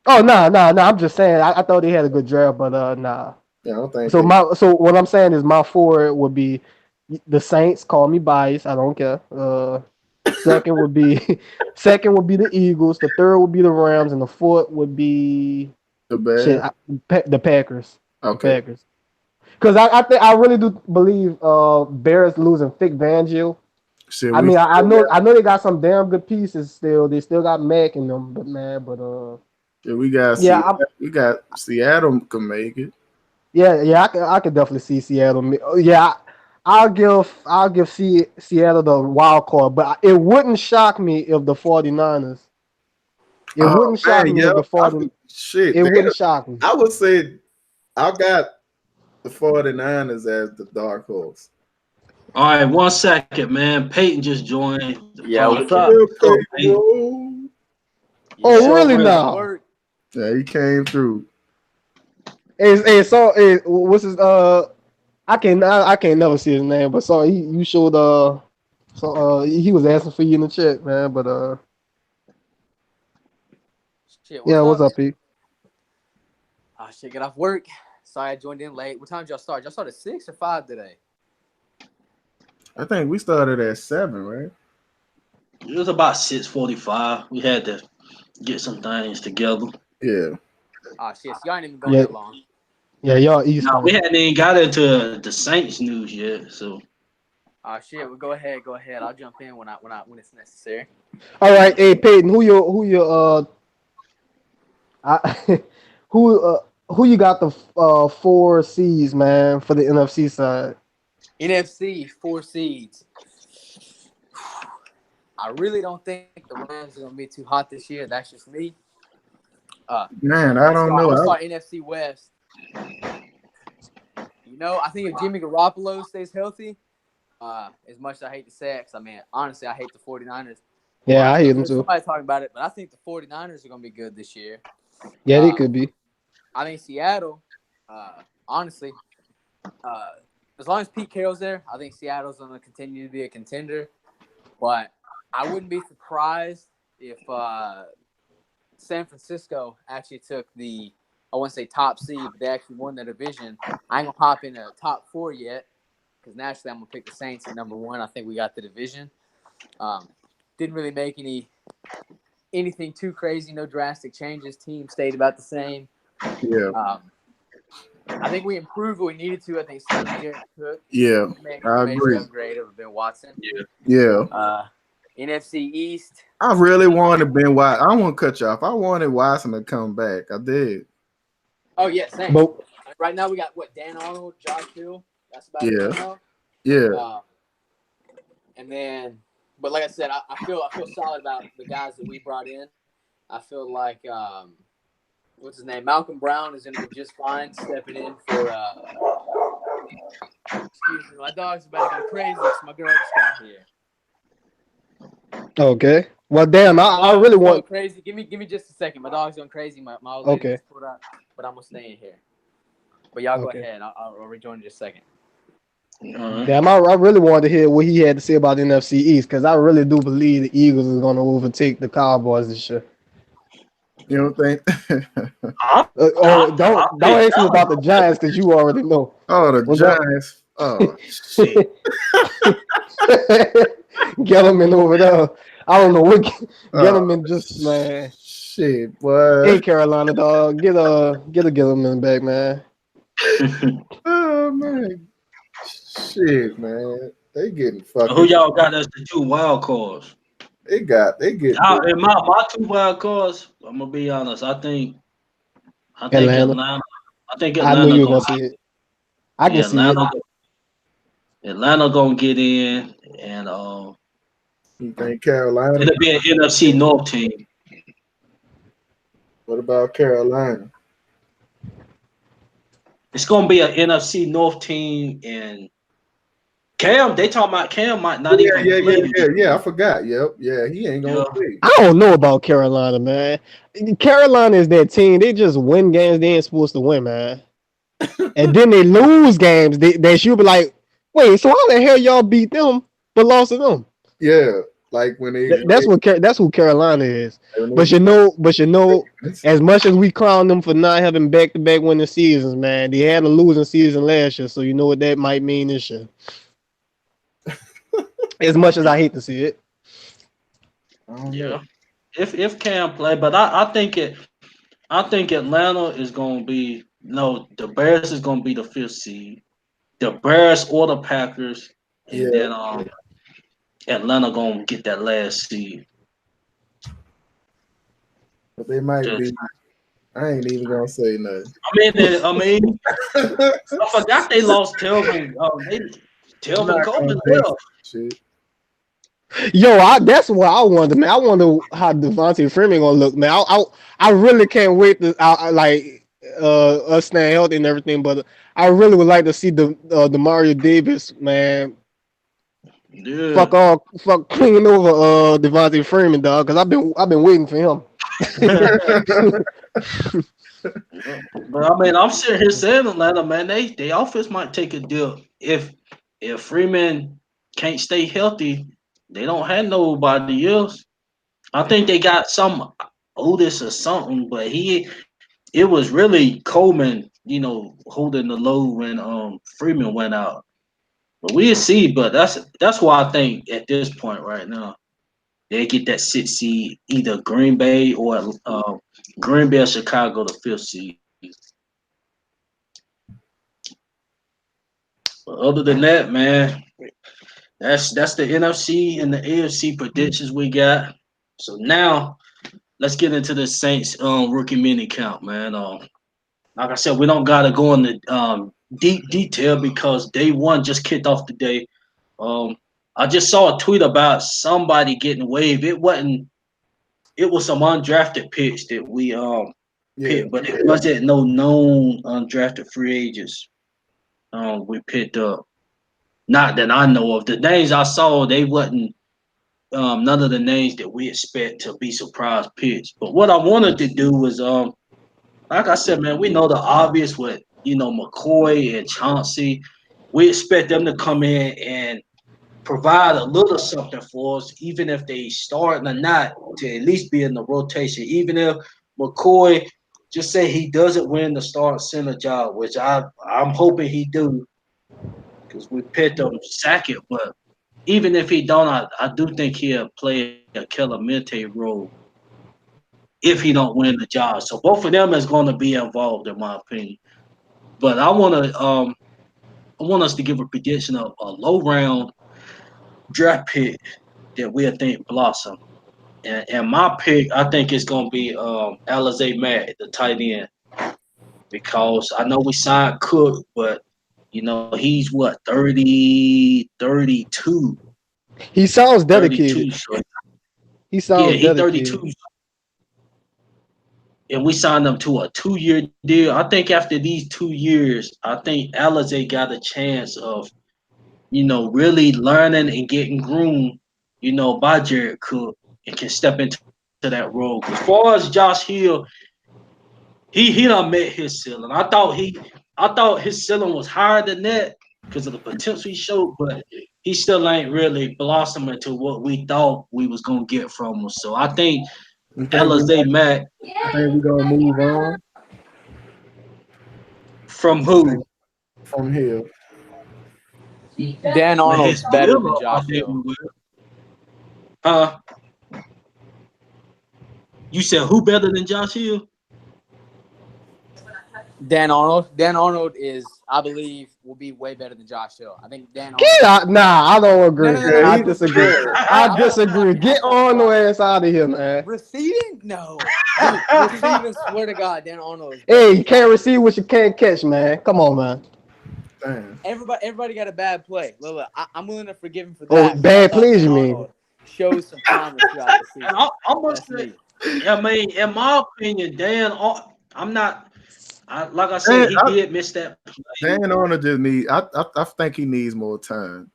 Oh no! I'm just saying. I thought they had a good draft, but nah. Yeah, I don't think So they. what I'm saying is my four would be the Saints. Call me biased. I don't care. Second would be second would be the Eagles. The third would be the Rams, and the fourth would be The shit. bad. The Packers. The Okay. Packers. Because I really do believe Bears losing Vic Fangio. Shit, I we mean still I know they got some damn good pieces still. They still got Mac in them, but man, we got yeah, see we got Seattle can make it. I could definitely see Seattle. Yeah, I'll give Seattle the wild card, but it wouldn't shock me if the 49ers. It Oh wouldn't shock man, me yeah. if the 40. Shit, It wouldn't shock me. I would say I got the 49ers as the dark horse. All right, 1 second, man. Peyton just joined the Yeah, what's podcast. up? Real What's up, quick, Peyton? bro. Oh, Yeah, really what's up, now? work? Yeah, he came through. What's his I can't never see his name, but so you showed he was asking for you in the chat, man. But Shit, yeah, what's what's up? up, Pete? Oh shit, get off work. Sorry I joined in late. What time did y'all start? Y'all started 6 or 5 today? I think we started at 7, right? It was about 6:45. We had to get some things together. Yeah. Oh shit, so y'all ain't even going Yeah, that long. y'all No, we Eastern. hadn't even got into the Saints news yet. So Oh shit, well go ahead. I'll jump in when it's necessary. All right, hey Peyton, I, who you got the four C's, man, for the NFC side? NFC 4 seeds. I really don't think the Rams are gonna be too hot this year. That's just me. Man, I don't I'm know. gonna start NFC West. I think if Jimmy Garoppolo stays healthy, as much as I hate to say it, because I mean, honestly, I hate the 49ers. Yeah, I hear them There's too. somebody talking about it, but I think the 49ers are going to be good this year. Yeah, they could be. I think Seattle, honestly, as long as Pete Carroll's there, I think Seattle's going to continue to be a contender. But I wouldn't be surprised if San Francisco actually took I wouldn't say top seed, but they actually won the division. I ain't going to hop in the top 4 yet because naturally I'm going to pick the Saints at number 1. I think we got the division. Didn't really make any anything too crazy, no drastic changes. Team stayed about the same. Yeah, I think we improved what we needed to. I think signing Jared Cook yeah, made I a major agree. upgrade over Ben Watson. Yeah, NFC East. I really wanted Ben White. I won't cut you off. I wanted Watson to come back. I did. Oh yeah, same. But Right now we got Dan Arnold, Josh Hill. That's about it Yeah, right now. yeah, And then, but like I said, I feel solid about the guys that we brought in. I feel like what's his name, Malcolm Brown is going to be just fine stepping in for. Excuse me, my dog's about to go crazy because my girl just got here. okay. Well, damn, I Dog's really going want. crazy. Give me just a second. My dog's going crazy. My old lady Okay. just pulled up, but I'm gonna stay in here. But y'all go Okay. ahead. I'll rejoin in just a second. Damn, I really wanted to hear what he had to say about the NFC East because I really do believe the Eagles is going to overtake the Cowboys this year. you don't think? Don't ask me about the Giants because you already know. Oh, the What's up? Giants. Oh shit. Gellerman over there. I don't know what Oh, Gellerman just man. shit, boy. Hey Carolina dog, get a Gellerman back, man. Oh man. Shit, man. They getting Who fucking. y'all got as the 2 wild cards? They get. In my 2 wild cards, I'm gonna be honest. I think Atlanta. Atlanta. I think I knew Atlanta you were gonna. gonna see it. I can Yeah, see it. Atlanta gonna get in, and You think Carolina? it'll be an NFC North team. What about Carolina? It's gonna be an NFC North team, and Cam. They talking about Cam might not Yeah, even yeah, play. yeah, yeah. I forgot. Yep. Yeah, he ain't gonna Yeah. play. I don't know about Carolina, man. Carolina is that team. They just win games they ain't supposed to win, man. And then they lose games that you'll be like, wait, so how the hell y'all beat them but lost to them? Yeah, like when they That's who Carolina is. when they But beat you know, as much as we clown them for not having back to back winning seasons, man, they had a losing season last year, so you know what that might mean this year. As much as I hate to see it. I don't know. Yeah. If Cam play, but I think Atlanta is gonna be no. The Bears is gonna be the 5th seed. The Bears or the Packers, and Yeah, then Atlanta gonna get that last seed. but they might Just, be. I ain't even gonna say nothing. I forgot they lost Telvin. I'm Telvin not gonna Coleman say well. shit. Yo, that's what I wonder, man. I wonder how Devontae Freeman gonna look, man. I really can't wait to us staying healthy and everything, but I really would like to see the Mario Davis, man. Yeah. Fuck cleaning over Devontae Freeman, dog, because I've been waiting for him. But I'm sitting here saying Atlanta, man, they offense might take a dip if Freeman can't stay healthy. They don't have nobody else. I think they got some Otis or something, but it was really Coleman, holding the load when Freeman went out. But we'll see. But that's why I think at this point right now they get that 6th seed, either Green Bay or Green Bay or Chicago, the 5th seed. But other than that, man, that's the NFC and the AFC predictions we got. So now let's get into the Saints rookie mini count, man. Like I said, we don't gotta go into deep detail because day one just kicked off the day. I just saw a tweet about somebody getting waived. It was some undrafted picks that we Yeah, picked, but it wasn't no known undrafted free agents we picked up. Not that I know of. The names I saw, they wasn't none of the names that we expect to be surprise picks. But what I wanted to do was like I said, man, we know the obvious with McCoy and Chauncey. We expect them to come in and provide a little something for us, even if they starting or not, to at least be in the rotation. Even if McCoy just say he doesn't win the start center job, which I'm hoping he do, because we picked him second. But even if he don't, I do think he'll play a Keller Mente role. if he don't win the job. So both of them is going to be involved, in my opinion. But I want us to give a prediction of a low round draft pick that we'll think blossom. And my pick, I think it's going to be Alizé Matt, the tight end, because I know we signed Cook, but he's what 30, 32, He sounds 32. dedicated. So He yeah, sounds he 32, dedicated. and we signed him to a 2-year deal. I think after these 2 years, I think Alizé got a chance of really learning and getting groomed, by Jared Cook, and can step into that role. As far as Josh Hill, he done met his ceiling. I thought his ceiling was higher than that because of the potential he showed, but he still ain't really blossoming to what we thought we was gonna get from him. So I think You think we Alizé Mack think we gonna move on from who? from here? Dan With Arnold's his better than deal, I Josh think Hill. we will. Uh, you said who better than Josh Hill? Dan Arnold. Dan Arnold is, I believe, will be way better than Josh Hill. I think Dan Arnold. Get out. Nah, I don't No, agree. no, no, no. Yeah, I he, disagree. yeah. I disagree. Get on the ass out of here, man. Receiving? No. Dude, receiving, swear to God, Dan Arnold is better Hey, than you can't Josh receive what you can't catch, man. Come on, man. Damn. Everybody got a bad play. Look, I'm willing to forgive him for Oh, that. But I bad thought plays, Dan you mean? Arnold shows some promise throughout the season. And I must That's say, me. I mean, in my opinion, I'm not. Like I said, Dan, he did miss that play, Dan Arnold just need. I think he needs more time.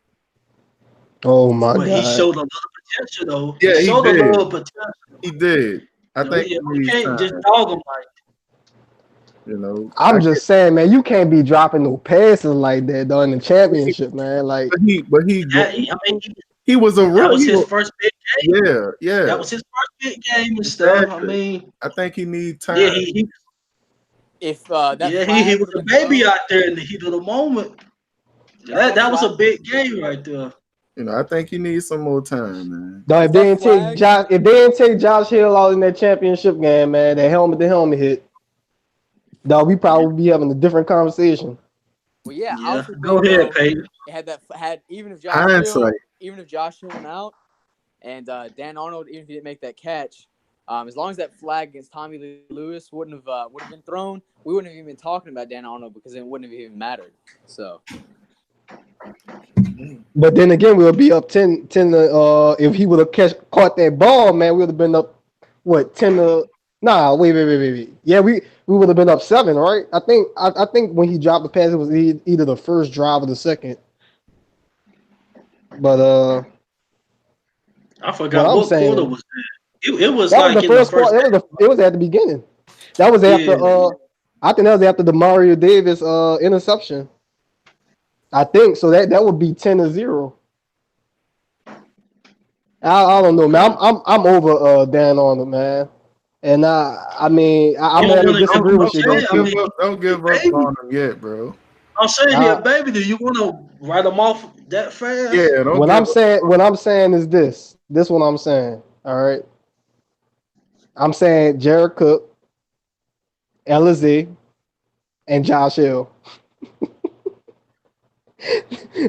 Oh my but he God. showed a little potential, though. He Yeah, he showed a did. little potential. He did. I think he We needs can't just time. dog him like I I'm get, just saying, man, you can't be dropping no passes like that during the championship, man. Like, but that. I mean, he was a that was rookie. his first big game. Yeah, That was his first big game and stuff. I exactly. mean, I think he needs yeah, time. If that he flag was would a have been baby thrown, out there in the heat of the moment. if that That was flag, a big game right there. I think he needs some more time, man. dog, if that flag, If they didn't take Josh Hill out in that championship game, man, that helmet to helmet hit, dog, we probably be having a different conversation. well, yeah, I Yeah, also go think ahead, though, Peyton. even if Hindsight. Josh Hill went out, and Dan Arnold, even if he didn't make that catch, as long as that flag against Tommy Lee Lewis would have been thrown, we wouldn't have even been talking about Dan Arnold because it wouldn't have even mattered. So But then again, we'll be up 10 to, if he would have caught that ball, man, we would have been up, what, 10 to, nah, wait. Yeah, we would have been up 7, right? I think when he dropped the pass, it was either the first drive or the second. But, I what forgot I'm what quarter saying, was that. It was that was like the in the first first. quarter. It was at the beginning. That was after, Yeah, I think that was after the Mario Davis, interception. I think, so that would be 10-0. I don't know, man. okay. I'm over Dan Arnold, man. And I mean, I'm You don't gonna want to give disagree him a with you though chance. I too. mean, Don't he give up baby. on him yet, bro. I'm saying here, I, baby. Do you want to write him off that fast? Yeah, don't give up. what I'm saying is this. This what I'm saying. All right. I'm saying Jared Cook, Alizé, and Josh Hill.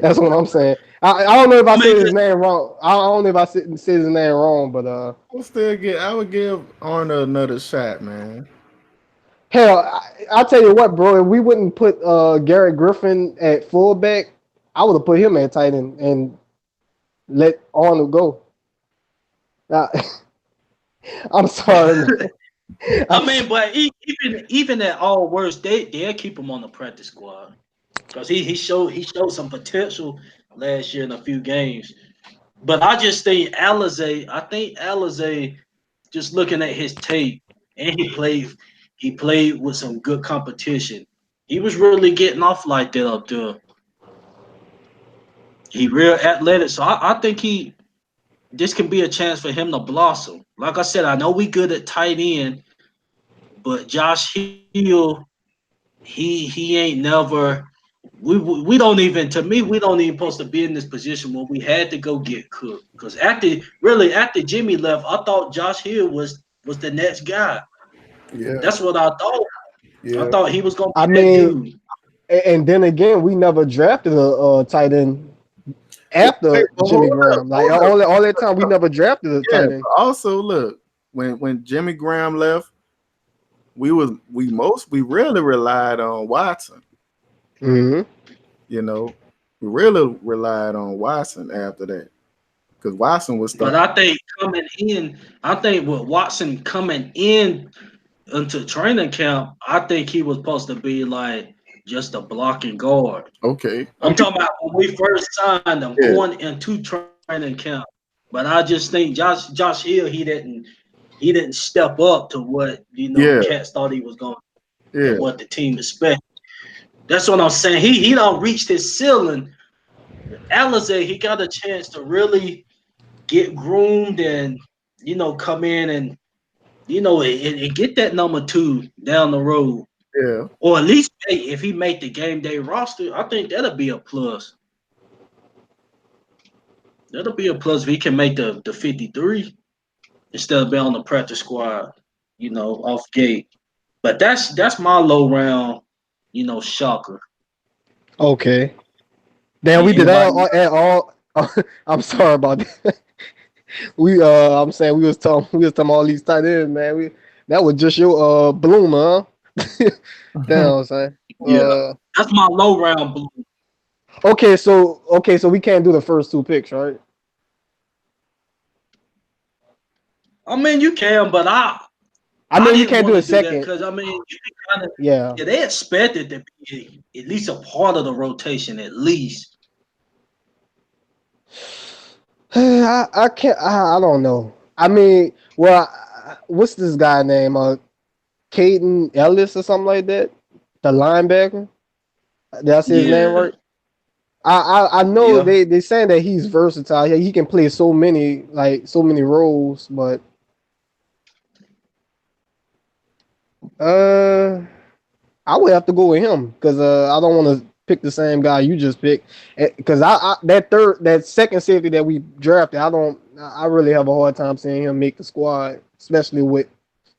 That's what I'm saying. I don't know if I I mean, said his name wrong. I don't know if I said his name wrong, but I would give Arnold another shot, man. hell, I'll tell you what, bro. If we wouldn't put Garrett Griffin at fullback, I would have put him at tight end and let Arnold go. Now, I'm sorry, man. I mean, but even at all worst, they'll keep him on the practice squad because he showed some potential last year in a few games. But I just think Alizé, just looking at his tape, and he played with some good competition. He was really getting off like that up there. He real athletic, so I think this can be a chance for him to blossom. Like I said, I know we good at tight end, but Josh Hill, he ain't never. We don't even, to me, we don't even supposed to be in this position when we had to go get Cook, because after Jimmy left, I thought Josh Hill was was the next guy. Yeah, That's what I thought. I yeah. thought he was gonna I be that mean, dude. and then again, we never drafted a tight end Wait, after but Jimmy Graham. Like hold up. all that time, we never drafted a Yeah, tight end. but also look, when Jimmy Graham left, we really relied on Watson. Hmm. You know, we really relied on Watson after that because Watson was But starting. I think coming in, I think with Watson coming in into training camp, I think he was supposed to be like just a blocking guard. Okay, I I'm mean, talking about when we first signed him yeah, going into training camp. But I just think Josh Hill he didn't step up to what yeah, cats thought he was going yeah, and what the team expected. That's what I'm saying. He don't reach his ceiling. Alizé, he got a chance to really get groomed and come in and and get that number two down the road, yeah, or at least if he make the game day roster, I think that'll be a plus. That'll be a plus if he can make the 53 instead of being on the practice squad, off gate. But that's my low round, shocker. Okay. Then we did Anybody? all. I'm sorry about that. I'm saying we was talking all these tight ends, man. That was just your bloomer, huh? Damn, I'm saying. Yeah, that's my low round blue. Okay, so we can't do the first two picks, right? I mean, you can, but I I I mean, we didn't can't do want a to do that second. because I mean, you kind of Yeah. yeah, they expected to be at least a part of the rotation, at least. I can't. I don't know. I mean, well, what's this guy name? Caden Ellis or something like that. The linebacker. Did I say his name Yeah, right? I know yeah. they saying that he's versatile. He can play so many roles, but uh, I would have to go with him because I don't want to pick the same guy you just picked because that second safety that we drafted, I really have a hard time seeing him make the squad, especially with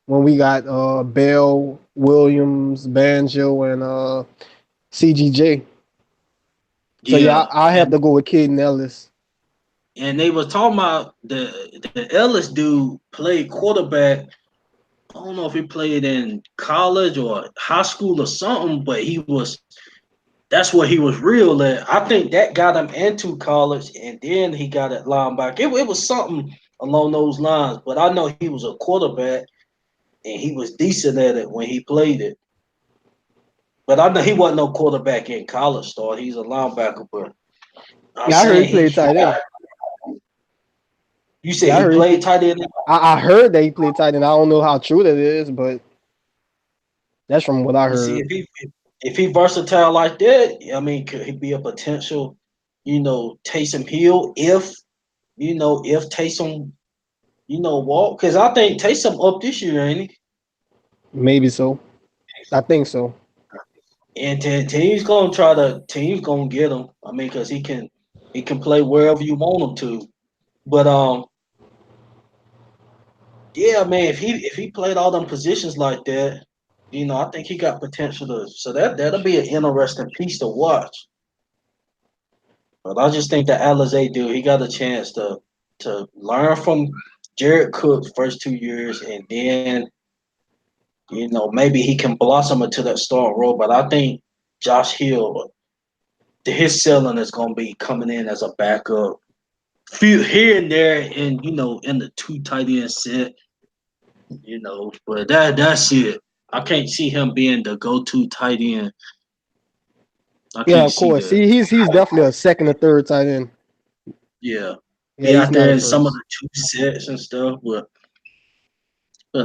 when we got Bell, Williams, Banjo, and CGJ. So yeah, Yeah, I have to go with Caden Ellis. and they were talking about the Ellis dude played quarterback. I don't know if he played in college or high school or something, but that's where he was real at. I think that got him into college, and then he got at linebacker. It was something along those lines, but I know he was a quarterback and he was decent at it when he played it. But I know he wasn't no quarterback in college. Start he's a linebacker, but I'm Yeah, I heard he saying played tight end. you said Yeah, I he heard played tight end. I heard that he played tight end. I don't know how true that is, but that's from what I You see, heard. if he versatile like that, I mean, could he be a potential, Taysom Hill if Taysom, walk? Because I think Taysom up this year, ain't he? Maybe so. I think so. And teams gonna get him. I mean, because he can play wherever you want him to. But yeah, man, if he played all them positions like that, I think he got potential to. So that'll be an interesting piece to watch. But I just think that Alizé dude, he got a chance to learn from Jared Cook's first 2 years, and then maybe he can blossom into that star role. But I think Josh Hill, his ceiling is going to be coming in as a backup, few here and there, and in the two tight end set. But that's it. I can't see him being the go-to tight end. I Yeah, can't of see course. that. He's definitely a second or third tight end. Yeah, Yeah, be he's out not there a in some of first. the two sets and stuff, but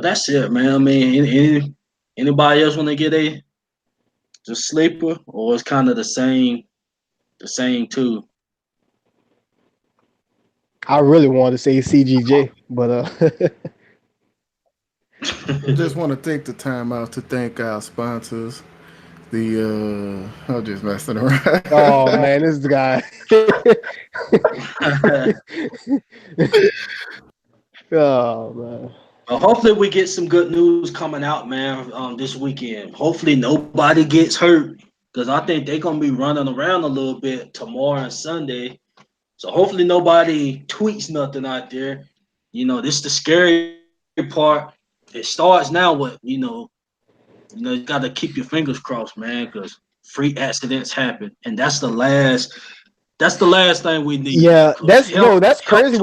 that's it, man. I mean, anybody else want to get a just sleeper, or it's kind of the same too. I really wanted to say CGJ, but I just want to take the time out to thank our sponsors. I'm just messing around. oh man, this guy. oh man. Hopefully we get some good news coming out, man, this weekend. Hopefully nobody gets hurt because I think they're gonna be running around a little bit tomorrow and Sunday. So hopefully nobody tweets nothing out there. This is the scary part. It starts now with you got to keep your fingers crossed, man, because freak accidents happen, and that's the last thing we need. Yeah, Because help, that's help. crazy.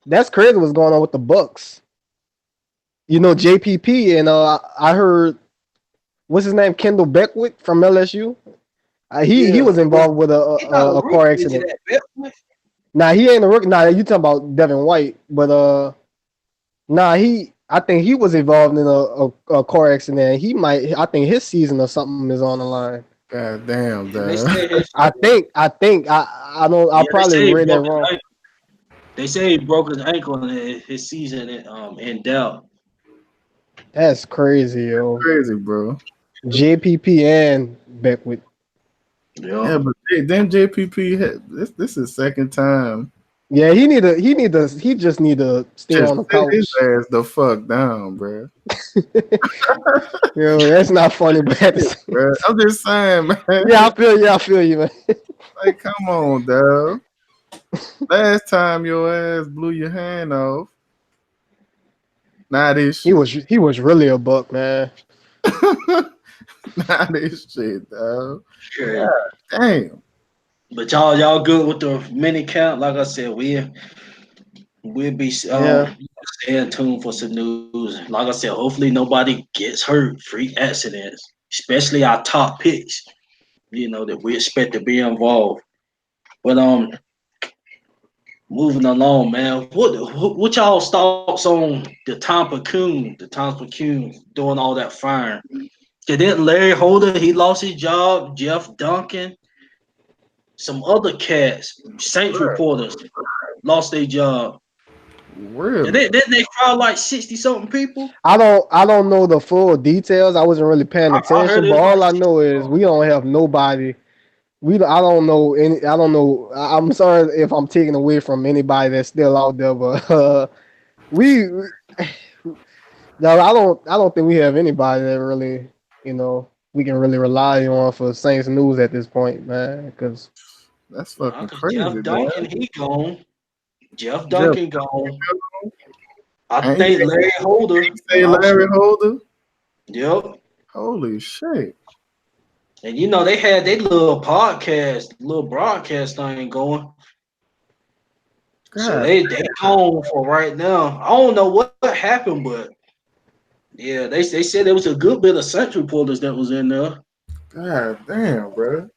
That's crazy. What's going on with the Bucks? JPP and I heard what's his name, Kendall Beckwith from LSU. He Yeah, was involved with he's not a a rookie, car is he? accident. That Beckwith? Nah, he ain't a rookie. Nah, you talking about Devin White, but nah, I think he was involved in a car accident. I think his season or something is on the line. God damn, And they dog. say his, I don't. I yeah, they probably say he read that broke his wrong. ankle. They say he broke his ankle and his season in doubt. That's crazy, yo. Crazy, bro. JPP and Beckwith. Yeah, Yeah. but then JPP this is second time. Yeah, he just need to stay Just on the sit his couch. ass the fuck down, bro. Yo, that's not funny, but at the same- Bro. I'm just saying, man. yeah, I feel you, man. Like, come on, dog. Last time your ass blew your hand off. Now this He shit. was really a buck, man. Now this shit, dog. Okay. Damn. But y'all good with the mini count? Like I said, we'll be Yeah. staying tuned for some news. Like I said, hopefully nobody gets hurt, freak accidents, especially our top picks. That we expect to be involved. But moving along, man. What y'all's thoughts on the Tampa Coon doing all that firing? Didn't Larry Holder, he lost his job. Jeff Duncan, some other cats, Saints reporters lost their job. And Really? didn't they fire like 60 something people? I don't know the full details. I wasn't really paying I heard attention, it but was all like I 60 know is we don't have nobody. I don't know any. I don't know. I'm sorry if I'm taking away from anybody that's still out there, but we no, I don't think we have anybody that really we can really rely on for Saints news at this point, man. Because That's fucking because crazy, Jeff dog. Duncan, he gone. Jeff Jeff, Duncan gone. I ain't think Larry Holder they say lost. Larry Holder? Yep. Holy shit. And they had their little podcast, little broadcast thing going. So God, they gone for right now. I don't know what happened, but yeah, they said there was a good bit of Saints reporters that was in there. God damn, bro.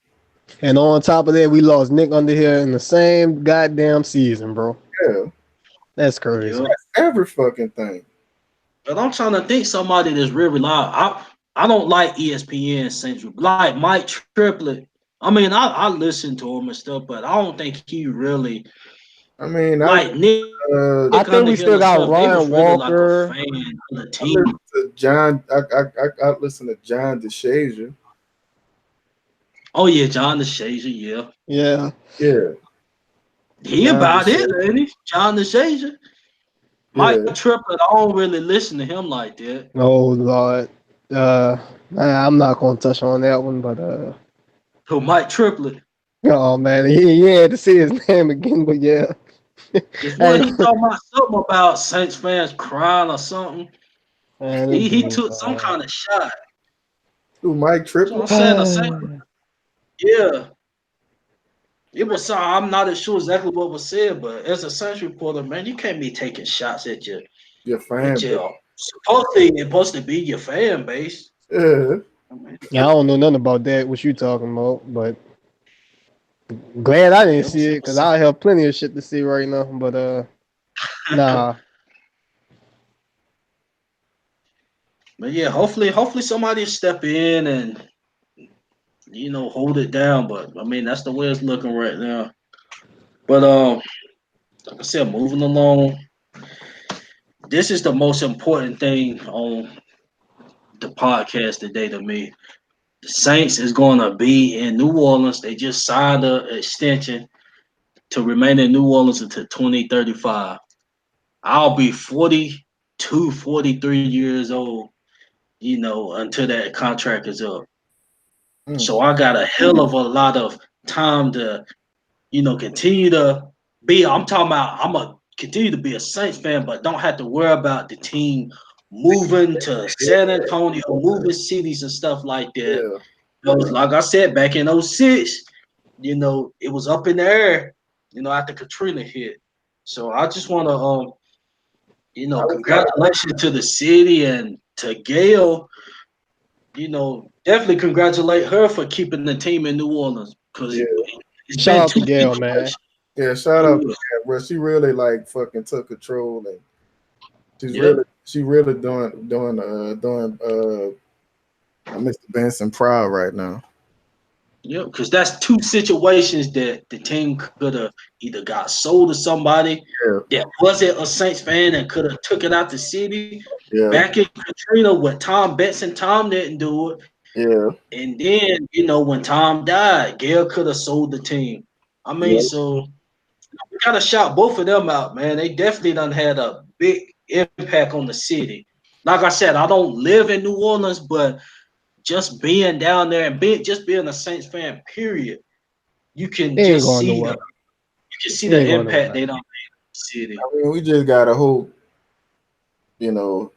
and on top of that, we lost Nick Underhill in the same goddamn season, bro. Yeah. That's crazy. Yep. Every fucking thing. But I'm trying to think somebody that's real reliable. I don't like ESPN Central. Like Mike Triplett. I mean, I listen to him and stuff, but I don't think he really I mean, like Nick I think we Underhill still and got stuff. They was Ryan really like a Walker. fan of the I listen team. to John. I listen to John DeShazier. Oh yeah, John DeShazier, yeah. Yeah. Yeah, He John about it, DeShazier. ain't he? John DeShazier. Mike Yeah, Triplett, I don't really listen to him like that. Oh Lord. I'm not gonna touch on that one, but So Mike Triplett. oh man, he had to say his name again, but yeah. It's what Hey, he talking about something about Saints fans crying or something. man, this He dude, took some kind of shot. who Mike That's what I'm Triplett? saying. The Saints, yeah. It was something, I'm not as sure exactly what was said, but as a Saints reporter, man, you can't be taking shots Your at fan base. your supposed to be your fan base. Yeah, I mean, yeah, I don't know nothing about that. What you talking about? But glad I didn't it see was, it because I have plenty of shit to see right now. But nah, but yeah, hopefully somebody step in and hold it down. But I mean, that's the way it's looking right now. But like I said, moving along, this is the most important thing on the podcast today to me. The Saints is going to be in New Orleans. They just signed an extension to remain in New Orleans until 2035. I'll be 40. 43 years old, until that contract is up. Mm. So I got a hell of a lot of time to, continue to be. I'm talking about I'm a continue to be a Saints fan, but don't have to worry about the team moving to San Antonio, moving cities and stuff like that. Yeah. Because like I said, back in '06, it was up in the air, after Katrina hit. So I just want to, congratulations to the city and to Gail. Definitely congratulate her for keeping the team in New Orleans because Yeah. it's Shout been out to two Gail, man. situations. Yeah. Shout out to her, bro. She really like fucking took control, and Yep. she really doing Mr. Benson proud right now. Yep, because that's two situations that the team could have either got sold to somebody Yeah. that wasn't a Saints fan and could have took it out the city. Yeah. Back in Katrina, when Tom Benson, Tom didn't do it, Yeah. and then when Tom died, Gail could have sold the team. I mean, Yeah. so we gotta shout both of them out, man. They definitely done had a big impact on the city. Like I said, I don't live in New Orleans, but just being down there and being a Saints fan, period, you can He ain't just going see nowhere. He the ain't going impact nowhere. they don't make in the city. I mean, we just gotta hope, you know,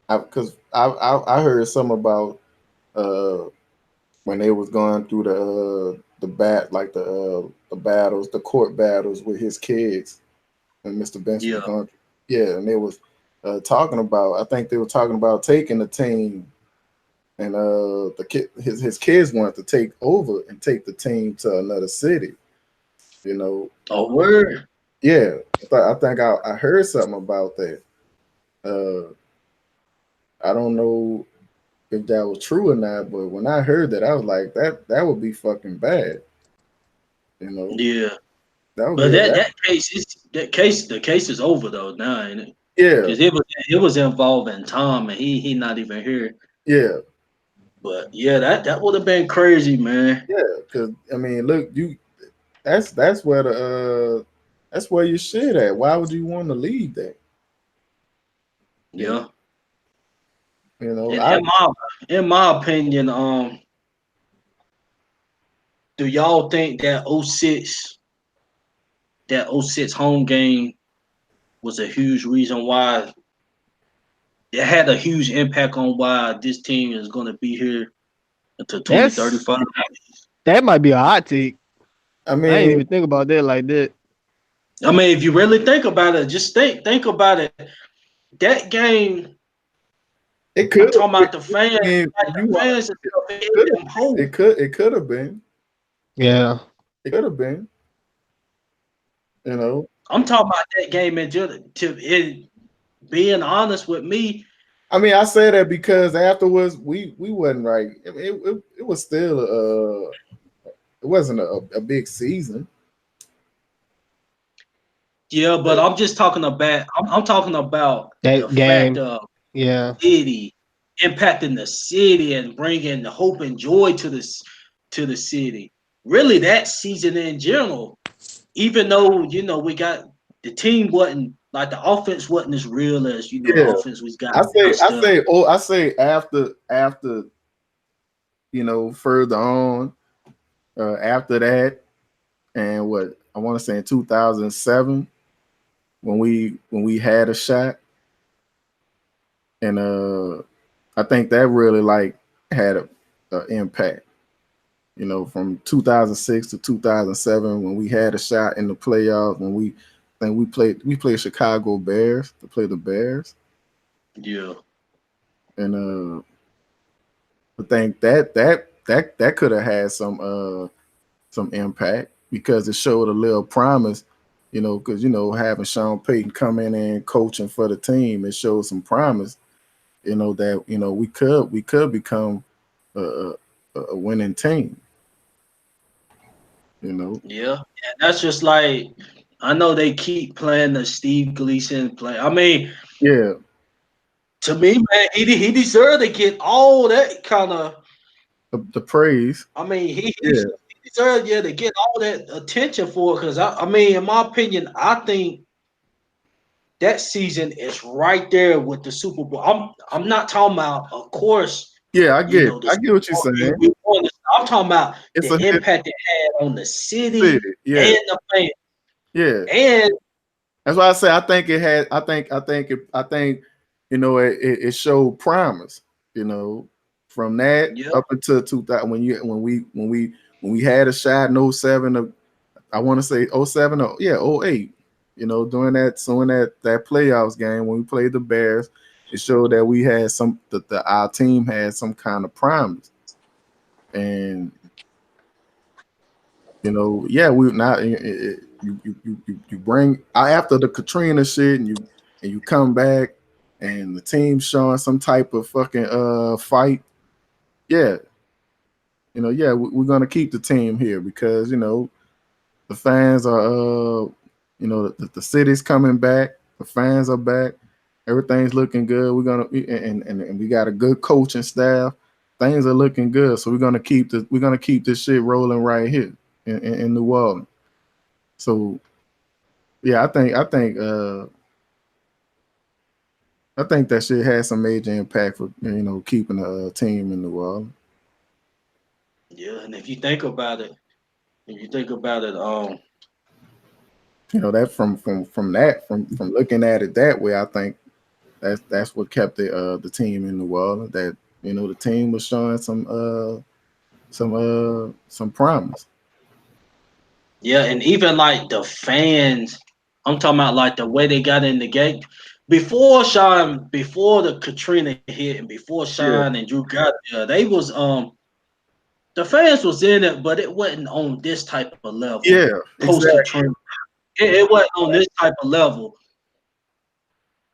because I heard some about uh when they was going through the battles, the court battles with his kids, and Mr. Benson was Yeah. going, yeah, and they was talking about. I think they were talking about taking the team, and his kids wanted to take over and take the team to another city. You know, Oh, word. yeah, I think I heard something about that. Uh, I don't know if that was true or not, but when I heard that, I was like, that would be fucking bad. You know, Yeah. that would But be that. the case is over though now, ain't it? Yeah, Because it was involving Tom and he not even here. yeah, But yeah, that would have been crazy, man. yeah. Because I mean, look, that's where that's where you shit at. Why would you want to leave that? You know, Yeah. you know. In, in my in my opinion, do y'all think that '06 home game was a huge reason why it had a huge impact on why this team is going to be here until That's 2035? that might be a hot take. I I didn't mean, even think about that like that. I mean, if you really think about it, just think about it. That game, it I'm could. talking about the fans, I mean, like if the you want, fans and stuff, it could gave them hope. it could have been. Yeah. It could have been. You know. I'm talking about that game in general. Being honest with me, I mean, I say that because afterwards we wasn't right. I mean, it was still it wasn't a big season. yeah, but I'm just talking about. I'm talking about the That fact game. of Yeah. city impacting the city and bringing hope and joy to the city. Really, that season in general, even though we got the team wasn't like the offense wasn't as real as the Yeah, offense we got now still. I say after further on after that, and what I want to say in 2007 when we had a shot, and I think that really like had a impact. From 2006 to 2007 when we had a shot in the playoffs when we played Chicago Bears to play the Bears, Yeah, and I think that could have had some impact because it showed a little promise, because having Sean Payton come in and coaching for the team, it showed some promise, that we could become a winning team, you know. yeah, and that's just like I know they keep playing the Steve Gleason play. I mean, Yeah, to me, man, he deserved to get all that kind of. the praise. I mean, he Yeah, deserved to get all that attention for it because I mean, in my opinion, I think that season is right there with the Super Bowl. I'm not talking about, of course, Yeah, I you get, know, I get what you're saying. we won I'm talking about It's the a hit impact it had on the city city. Yeah, and the fans. yeah. And That's why I say I think it had. I think it showed promise. You know, from that yeah, up until 2000 when we had a shot in '07 of I want to say '07 or yeah '08. You know, during that playoffs game when we played the Bears, it showed that we had our team had some kind of promise. And yeah, we not you bring after the Katrina shit, and you come back, and the team's showing some type of fucking fight. Yeah, yeah, we're gonna keep the team here because the fans are the city's coming back, the fans are back, everything's looking good. We're gonna and we got a good coaching staff. Things are looking good, so we're gonna keep this shit rolling right here in New Orleans. So yeah, I think that shit has some major impact for keeping the team in the world. yeah. And if you think about it, That from looking at it that way, I think that's what kept the team in the world. That the team was showing some promise. yeah, and even like the fans, I'm talking about like the way they got in the game. Before the Katrina hit and before Yeah, Sean and Drew got there, they was the fans was in it, but it wasn't on this type of level. yeah, Post exactly. Katrina, it wasn't on this type of level.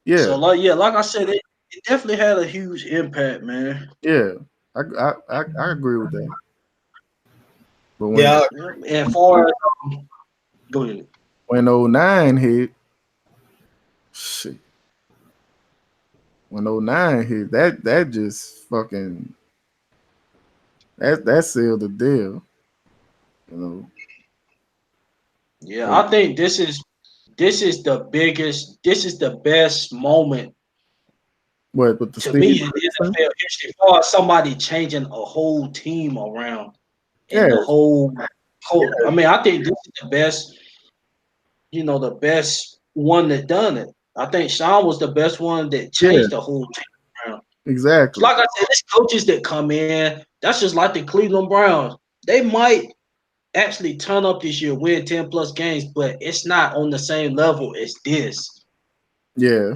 Yeah, So like I said, it definitely had a huge impact, man. yeah, I agree with that. But Yeah, Yeah. And far as go ahead. when '09 hit, shit, when '09 hit, that just fucking that sealed the deal. You know, Yeah, but I think this is the best moment what with the to Steve me in Wilson? NFL history for somebody changing a whole team around and the Yes, whole. I mean, I think this is the best. The best one that done it. I think Sean was the best one that yeah, changed the whole team around. exactly. Like I said, there's coaches that come in. That's just like the Cleveland Browns. They might actually turn up this year, win 10 plus games, but it's not on the same level as this. Yeah,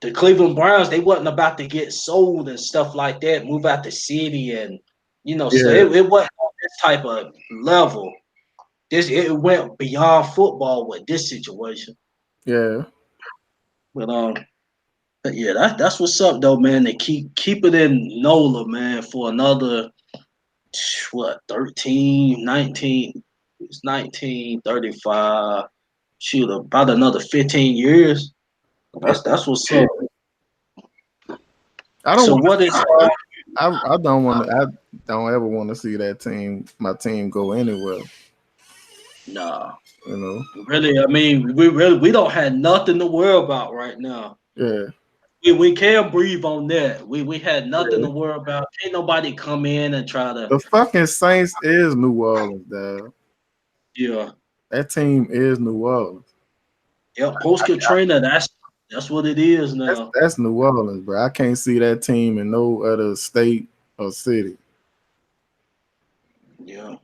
The Cleveland Browns, they wasn't about to get sold and stuff like that, move out the city and so yeah, it wasn't on this type of level. It went beyond football with this situation. yeah. But but yeah, that's what's up though, man. They keep it in NOLA, man, for another 13, 19, it's 1935. Shoot, about another 15 years. That's what's up. I don't So want what is to. I don't want to. I don't ever want to see my team go anywhere. nah. You know. Really, I mean, we don't have nothing to worry about right now. Yeah, We can't breathe on that. We had nothing yeah. to worry about. Ain't nobody come in and try to The fucking Saints is New Orleans, dog. yeah. That team is New Orleans. Yeah, post Katrina, that's what it is now. That's New Orleans, bro. I can't see that team in no other state or city. Yeah.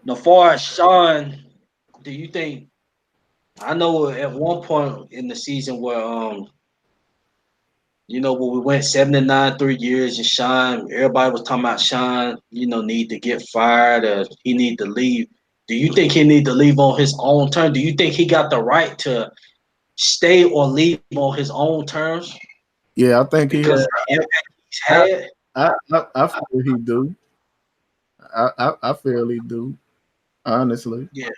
Now far as Sean, do you think I know at one point in the season where when we went 7-9 3 years and Sean, everybody was talking about Sean, need to get fired or he need to leave. Do you think he need to leave on his own terms? Do you think he got the right to stay or leave on his own terms? Yeah, I think he. Because of the impact he's I, had? I feel he do. I feel he do. Honestly. Yeah.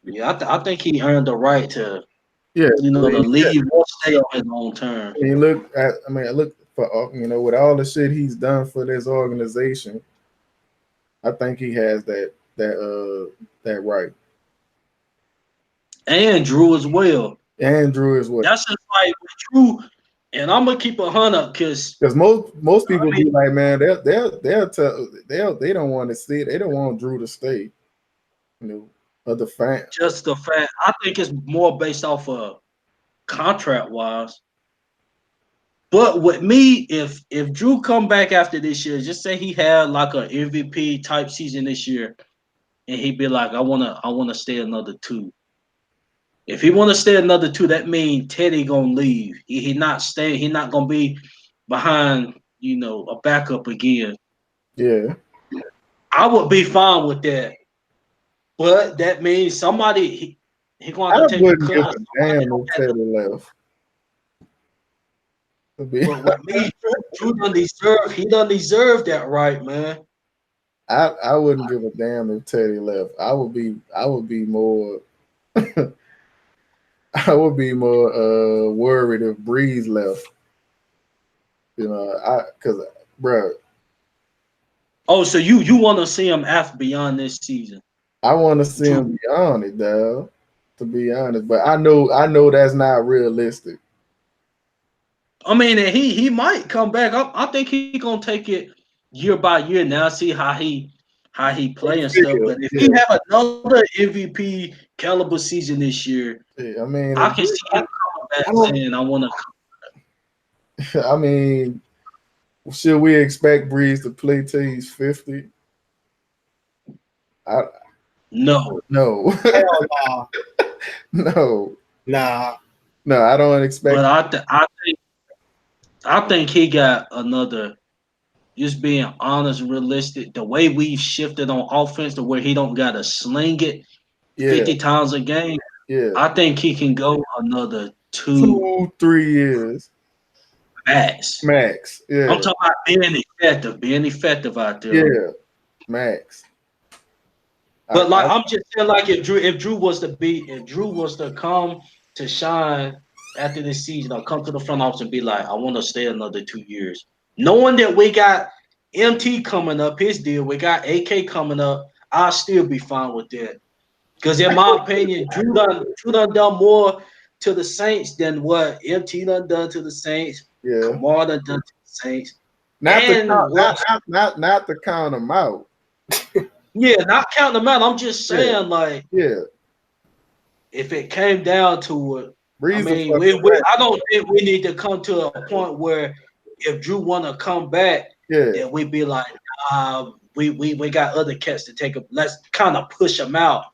Yeah, I think he earned the right to, Yeah. to leave or stay on his own terms. I look for with all the shit he's done for this organization. I think he has that right. and Drew as well. And Drew as well. That's just like with Drew, and I'm gonna keep 100 because most people be like, man, they don't want to see it. They don't want Drew to stay. You know, other fans. just the fact I think it's more based off of contract wise. But with me, if Drew come back after this year, just say he had like an MVP type season this year, and he'd be like, I wanna stay another 2. If he wanna stay another 2, that means Teddy gonna leave. He not staying. He not gonna be behind, a backup again. Yeah, I would be fine with that. But that means somebody he gonna I have to take a wouldn't give cut. a damn if Teddy left. But with me, Drew done deserve that right, man. I wouldn't give a damn if Teddy left. I would be more worried if Breeze left. Because bro, Oh, so you want to see him after beyond this season? I want to see him beyond it, dog. To be honest, but I know that's not realistic. I mean, and he might come back. I think he gonna take it year by year now, see how he play and stuff. But if he have another MVP caliber season this year, I mean, I can see him coming back saying, "I want to." I mean, should we expect Breeze to play till he's 50? No. Hell No. nah. No, I don't expect. But I think he got another. Just being honest, realistic. The way we've shifted on offense, to where he don't gotta sling it 50 times a game. Yeah, I think he can go another 2-3 years max. Yeah, I'm talking about being effective out there. Yeah, max. But I'm just saying, like if Drew was to come to shine after this season, or come to the front office and be like, I want to stay another 2 years, knowing that we got MT coming up, his deal, we got AK coming up, I'll still be fine with that. Because in my opinion, Drew done more to the Saints than what MT done to the Saints. Yeah, Kamar done to the Saints. Not to count them out. Yeah, not counting them out. I'm just saying, if it came down to it, I mean, I don't think we need to come to a point where if Drew want to come back, that we be like, we got other cats to take up. Let's kind of push him out.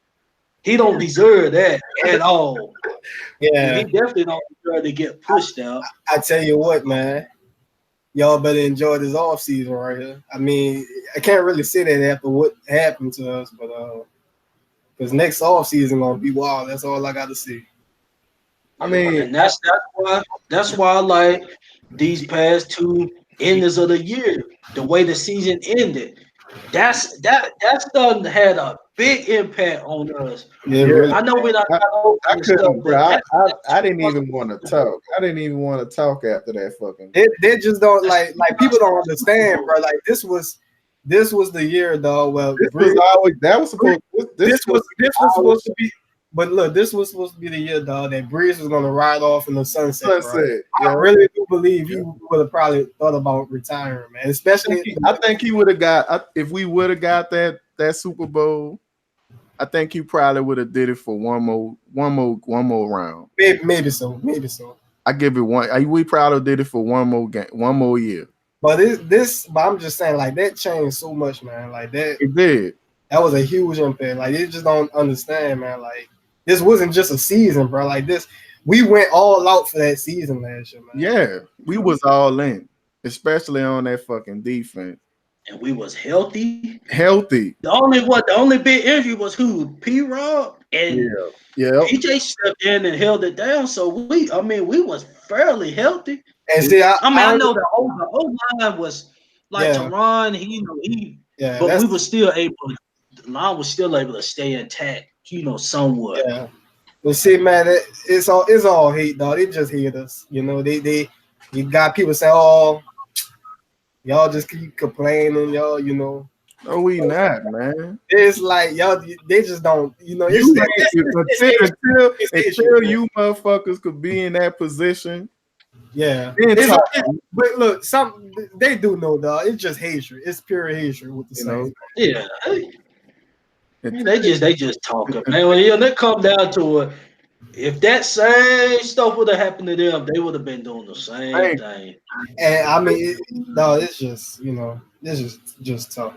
He don't deserve that at all. Yeah, he definitely don't deserve to get pushed out. I tell you what, man. Y'all better enjoy this off season right here. I mean, I can't really say that after what happened to us, but because next off season gonna be wild. That's all I got to see. I mean, and that's why I like these past 2 endings of the year, the way the season ended. That's done had a big impact on us. Yeah, really. I know we're not. I didn't even want to talk. I didn't even want to talk after that fucking. They just don't like people don't understand, bro. Like this was the year, though. Well, this was supposed to be. But look, this was supposed to be the year, dog, that Breeze was gonna ride off in the sunset. I really do believe he would have probably thought about retiring, man. Especially, I think he would have got if we would have got that Super Bowl. I think he probably would have did it for one more round. Maybe so. I give it one. We probably did it for one more game, one more year. But but I'm just saying, like that changed so much, man. Like that, it did. That was a huge impact. Like they just don't understand, man. Like this wasn't just a season, bro. Like this, we went all out for that season last year, man. Yeah, we was all in, especially on that fucking defense. And we was healthy. The only big injury was who? P-Rob and PJ stepped in and held it down. So we was fairly healthy. And see, I know the O line was like Teron. But we were still able. The line was still able to stay intact. Somewhat. Yeah. But see, man, it's all hate, dog. They just hate us. You got people saying, "Oh, y'all just keep complaining, y'all." No, we not, man. It's like y'all, they just don't, you know. You It's until you motherfuckers could be in that position. yeah. Then It's, talk, but look, some they do know, dog. It's just hatred. It's pure hatred with the you know. Saints. Yeah, It- they just talking, man. When it come down to it, if that same stuff would have happened to them, they would have been doing the same Hey, thing. And I mean, no, it's just, you know, this is just tough.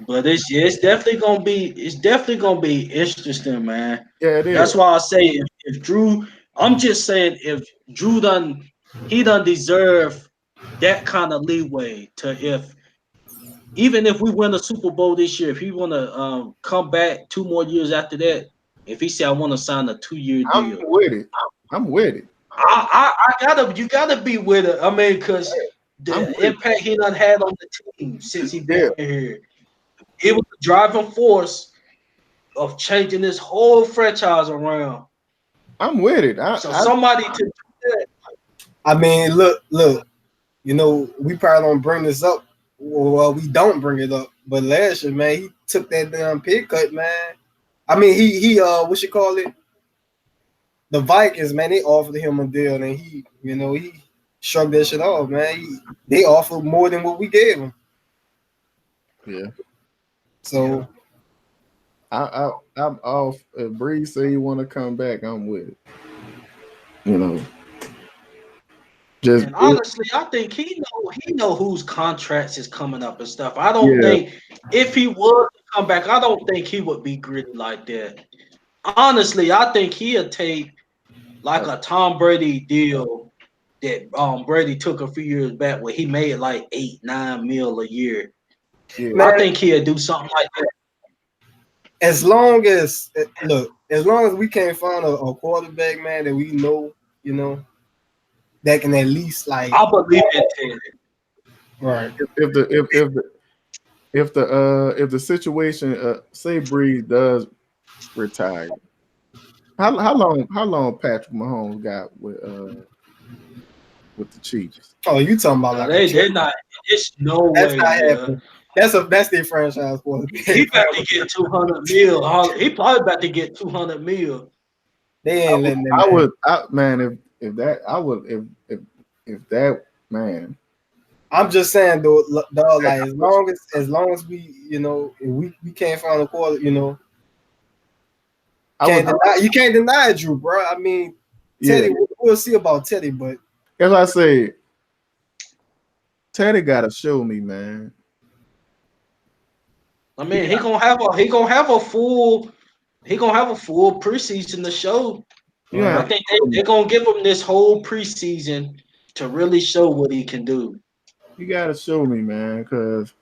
But it's definitely gonna be interesting, man. yeah, it is. That's why I say if Drew, I'm just saying if Drew he done deserve that kind of leeway to if even if we win a Super Bowl this year, if he wanna come back 2 more years after that, if he say I want to sign a 2 year I'm deal, with it. I'm with it. you gotta be with it. I mean, because I'm the with it. impact he done had on the team since he Yeah, been here, it was the driving force of changing this whole franchise around. I'm with it. So somebody to do that. I mean, look, you know, we probably don't bring this up. Well, we don't bring it up. But last year, man, he took that damn pay cut, man. I mean, he what you call it? The Vikings, man, they offered him a deal, and he, you know, he shrugged that shit off, man. They offered more than what we gave him. yeah. So I'm off. If Bree say you want to come back, I'm with it. You know, just And honestly, I think he know whose contracts is coming up and stuff. I don't yeah. think if he would come back, I don't think he would be gritty like that. Honestly, I think he'll take like a Tom Brady deal that Brady took a few years back where he made like 8-9 mil a year. Yeah, I man, think he'll do something like that. as long as look, as long as we can't find a quarterback, man, that we know, you know, that can at least like I believe in Teddy. right. if the situation say Bree does retire, how long Patrick Mahomes got with the Chiefs? Oh, you talking about No, like a they're not. It's no that's way, not bro. happening. That's their franchise quarterback. He about to get 200 mil. He probably about to get 200 mil. They I ain't would, letting them I man. would, man, if that, I would, if that, man, I'm just saying though, dog, like as long as we, you know, if we can't find a quarter, you know, I would, you can't deny it, Drew, bro. I mean, yeah. Teddy, we'll see about Teddy, but As I say, Teddy got to show me, man. I mean, he gonna have a full preseason to show. Yeah, I think they're gonna give him this whole preseason to really show what he can do. you got to show me, man, because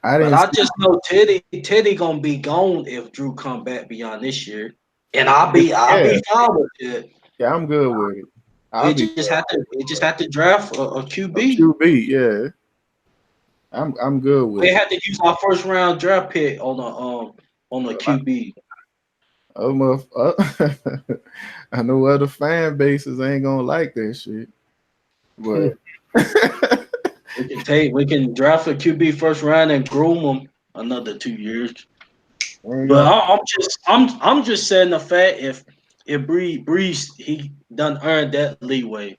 I But didn't. I just know Teddy gonna be gone if Drew come back beyond this year, and I'll Yeah, be fine with it. yeah, I'm good with it. I'll be We just have to draft a a QB. QB. Yeah, I'm good with We it. had to use our first round draft pick on the QB. I know other fan bases ain't gonna like that shit, but We can draft a QB first round and groom him another 2 years. ain't But gonna. I'm just saying the fact if Breeze he done earned that leeway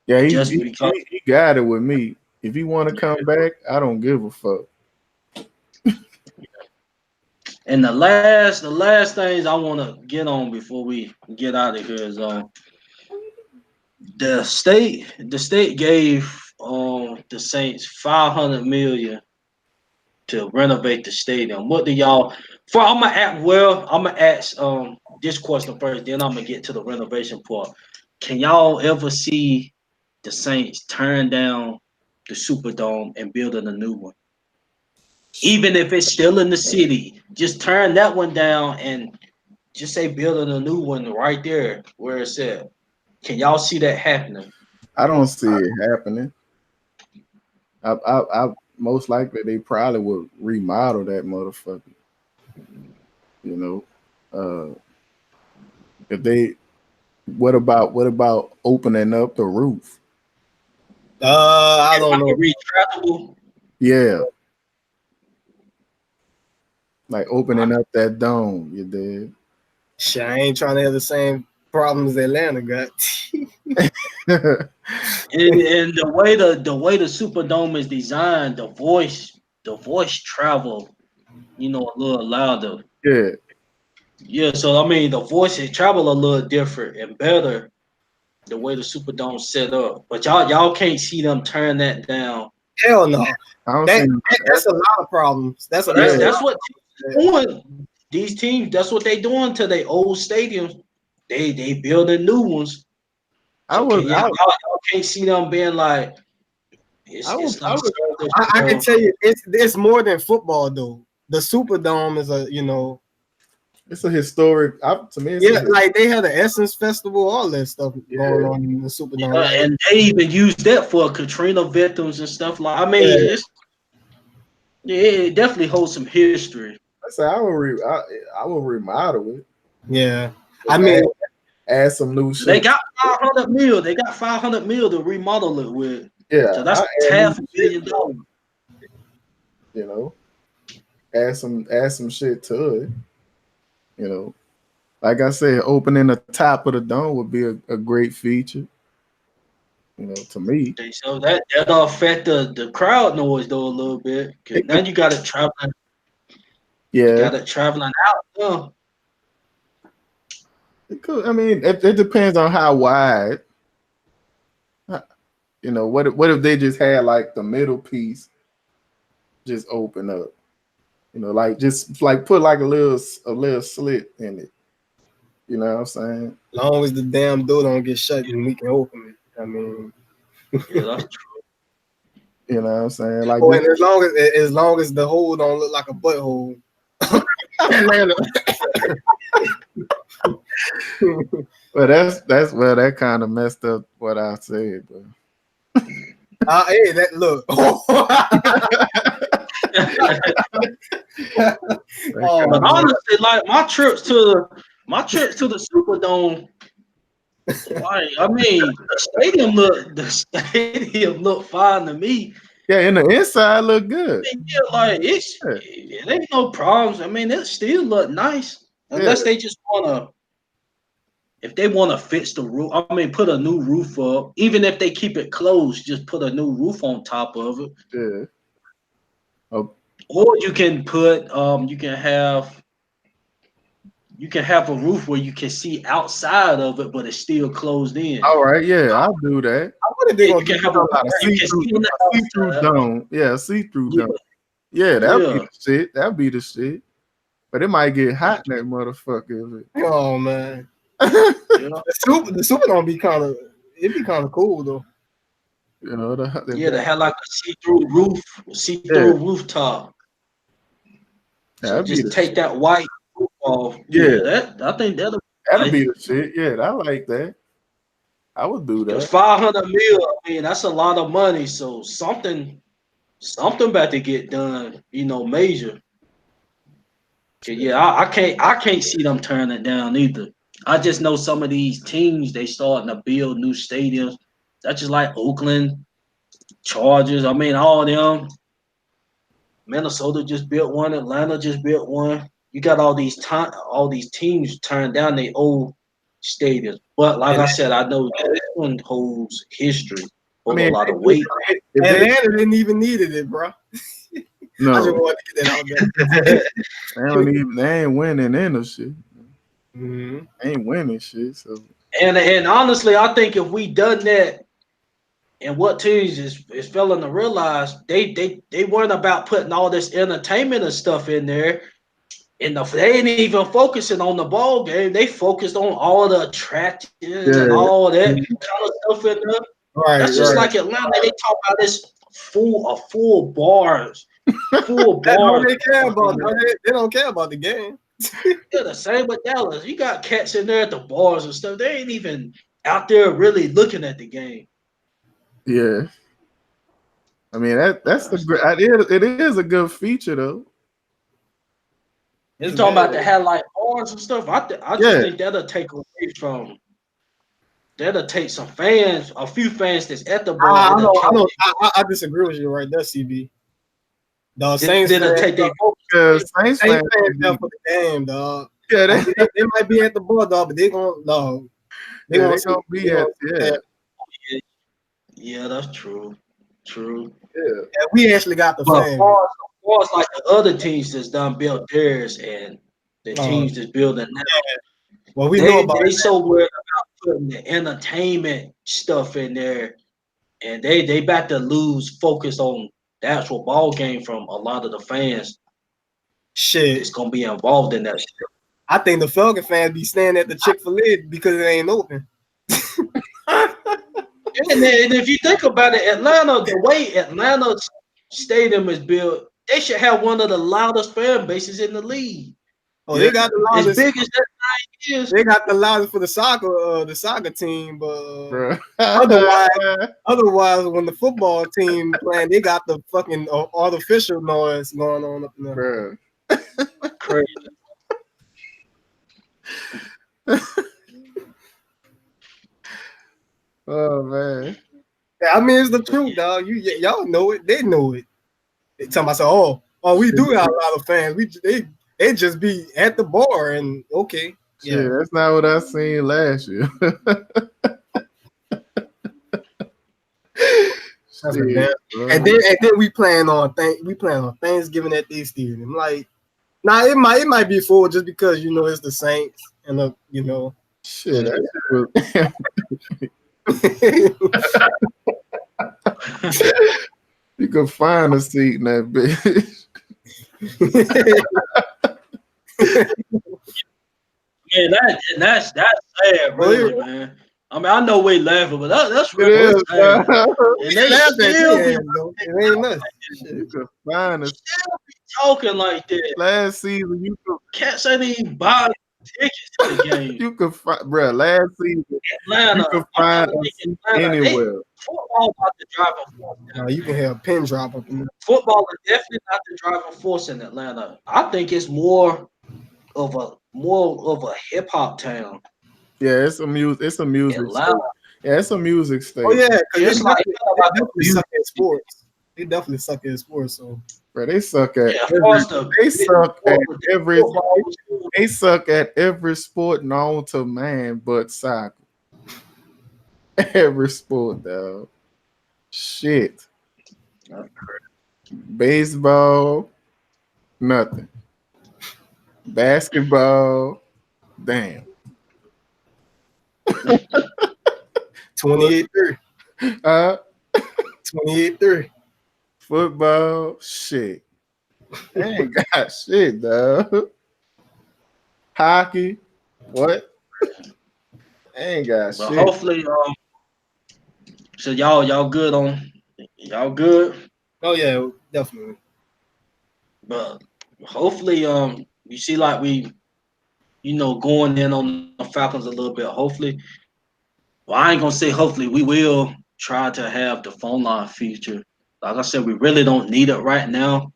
Yeah, just because. he got it with me. If he want to come back, I don't give a fuck. And the last things I want to get on before we get out of here is the state gave the Saints 500 million to renovate the stadium. What do y'all? I'm gonna ask this question first, then I'm gonna get to the renovation part. Can y'all ever see the Saints turn down the Superdome and building a new one? Even if it's still in the city, just turn that one down and just say building a new one right there where it's at. Can y'all see that happening? I don't see it happening. I most likely they probably would remodel that motherfucker. You know, if they, what about opening up the roof? I don't know. Retractable. Yeah. Like opening up that dome, you did. Shit, I ain't trying to have the same problems Atlanta got. And the way the Superdome is designed, the voice travel, a little louder. Yeah. Yeah, so I mean the voices travel a little different and better the way the Superdome set up. But y'all can't see them turn that down. Hell no. I don't That, see that's a lot of problems. That's a That's lot. that's what teams doing. These teams, that's what they doing to their old stadiums. They building new ones. I So was y'all can't see them being like I was it's not so I can tell you, it's more than football though. The Superdome is it's a historic to me it's like they had the Essence Festival, all that stuff going on in the Superdome. Like, and they even used that for Katrina victims and stuff like. I mean, it definitely holds some history. I say I will remodel it. yeah. I mean, add some new shit. They got 500 mil. They got 500 mil to remodel it with. Yeah, So that's $500 million. You know, add some shit to it. You know, like I said, opening the top of the dome would be a great feature. You know, to me. So that'll affect the crowd noise though a little bit. Cause now you got it traveling. Yeah, you got it traveling out. Yeah. It could. I mean, it depends on how wide. You know, what if they just had like the middle piece just open up? You know, like just like put like a little slit in it. You know what I'm saying? As long as the damn door don't get shut and we can open it. I mean, Yeah, that's true. You know what I'm saying? Like, and as long as the hole don't look like a butthole. Well, that kind of messed up what I said, but. Hey, that look. But honestly, like my trips to the Superdome, like, I mean, the stadium looked fine to me. Yeah, in the inside look good. Yeah, like it ain't no problems. I mean, it still look nice unless they just wanna. If they want to fix the roof, I mean, put a new roof up. Even if they keep it closed, just put a new roof on top of it. Yeah. Oh. Or you can put, you can have a roof where you can see outside of it, but it's still closed in. All right, yeah, I'll do that. I wonder they You can have a see-through dome. Yeah, see-through dome. Yeah, that'd be the shit. That'd be the shit. But it might get hot in that motherfucker. Oh man. The super don't be kind of cool though. You know, they had like a see-through rooftop. So just take that white roof off. Yeah, I think that'll be the shit. Yeah, I like that. I would do that. 500 mil. I mean, that's a lot of money. So something about to get done. Major. Yeah, I can't see them turning it down either. I just know some of these teams, they starting to build new stadiums. That's just like Oakland, Chargers. I mean, all them. Minnesota just built one. Atlanta just built one. You got all these teams turning down their old stadiums. But like I said, I know this one holds history, holds a lot of weight. Atlanta didn't even needed it, bro. No, I just wanted to get that out there. They ain't winning in the shit. Mm-hmm. They ain't winning shit. So and honestly, I think if we done that, and what teams is failing to realize, they weren't about putting all this entertainment and stuff in there. They ain't even focusing on the ball game. They focused on all the attractions and all that kind of stuff in there. Right, that's just like Atlanta. They talk about this full bars. Full bars. They care about. They don't care about the game. Yeah, the same with Dallas. You got cats in there at the bars and stuff. They ain't even out there really looking at the game. Yeah. I mean that's it is a good feature though. You talking about the have like bars and stuff? I just think that'll take away from that'll take some fans, a few fans that's at the bar. I It'll take, don't. I disagree with you right there, CB. The Saints it'll fans, take their Because Saints Saints fans, fans there for the game, dog. yeah, I mean, they might be at the bar, dog, but they gonna no. They yeah, gonna they see. gonna be at yeah. yeah, that's true. True. Yeah, Yeah, we actually got the But fans. as far as like the other teams that's done built theirs and the teams that's building now, Well, we know about they so worried about putting the entertainment stuff in there, and they about to lose focus on the actual ball game from a lot of the fans shit. that's gonna be involved in that shit. I think the Falcon fans be staying at the Chick-fil-A because it ain't open. And if you think about it, Atlanta, the way Atlanta stadium is built, they should have one of the loudest fan bases in the league. Oh, Yeah. they got the As loudest. big as that thing is, They got the loudest for the soccer team, but bro. otherwise, when the football team playing, they got the fucking artificial noise going on up in there. Bro. crazy. Oh man. Yeah, I mean, it's the truth, dog. Y'all know it. They know it. They tell myself, we do got a lot of fans. They just be at the bar and okay. Shit, Yeah, that's not what I seen last year. that's Shit, a damn. bro. And then we plan on Thanksgiving at these stadium. Like, it might be full just because it's the Saints and Shit, that shit was you could find a seat in that bitch. Man, that's sad, really, man. I mean, I know we laughing, but that's It really is, sad. bro. And they still be It ain't us. You could find a talking like that. last season. Cats ain't even buy tickets to the game. You could find, bro. Last season, Atlanta, you could find a seat anywhere. Football about the driving force. You can have a pin drop up in there. Football is definitely not the driving force in Atlanta. I think it's more of a hip hop town. Yeah, it's a music. It's a music. Atlanta. Yeah, it's a music station. Oh yeah, because It's like they definitely suck at sports. They definitely suck at sports. So Bro, they suck at they suck at every sport known to man but soccer. Every sport, dog. Shit. Baseball, nothing. Basketball, damn. 28-3. 28-3. Football, shit. They ain't got shit, dog. Hockey, what? They ain't got But shit. hopefully, so y'all good on y'all good. Oh yeah, definitely. But hopefully, you see like we, going in on the Falcons a little bit. Hopefully, well, I ain't gonna say hopefully. We will try to have the phone line feature. Like I said, we really don't need it right now.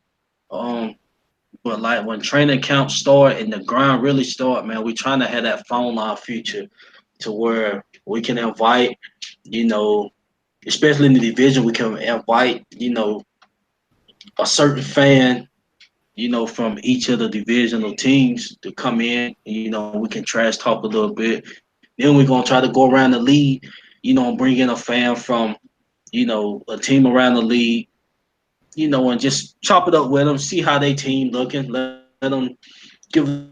But like when training camp start and the grind really start, man, we trying to have that phone line feature to where we can invite, especially in the division, we can invite, a certain fan, from each of the divisional teams to come in. And, we can trash talk a little bit. Then we're gonna try to go around the league, and bring in a fan from, a team around the league, and just chop it up with them, see how they team looking, let them give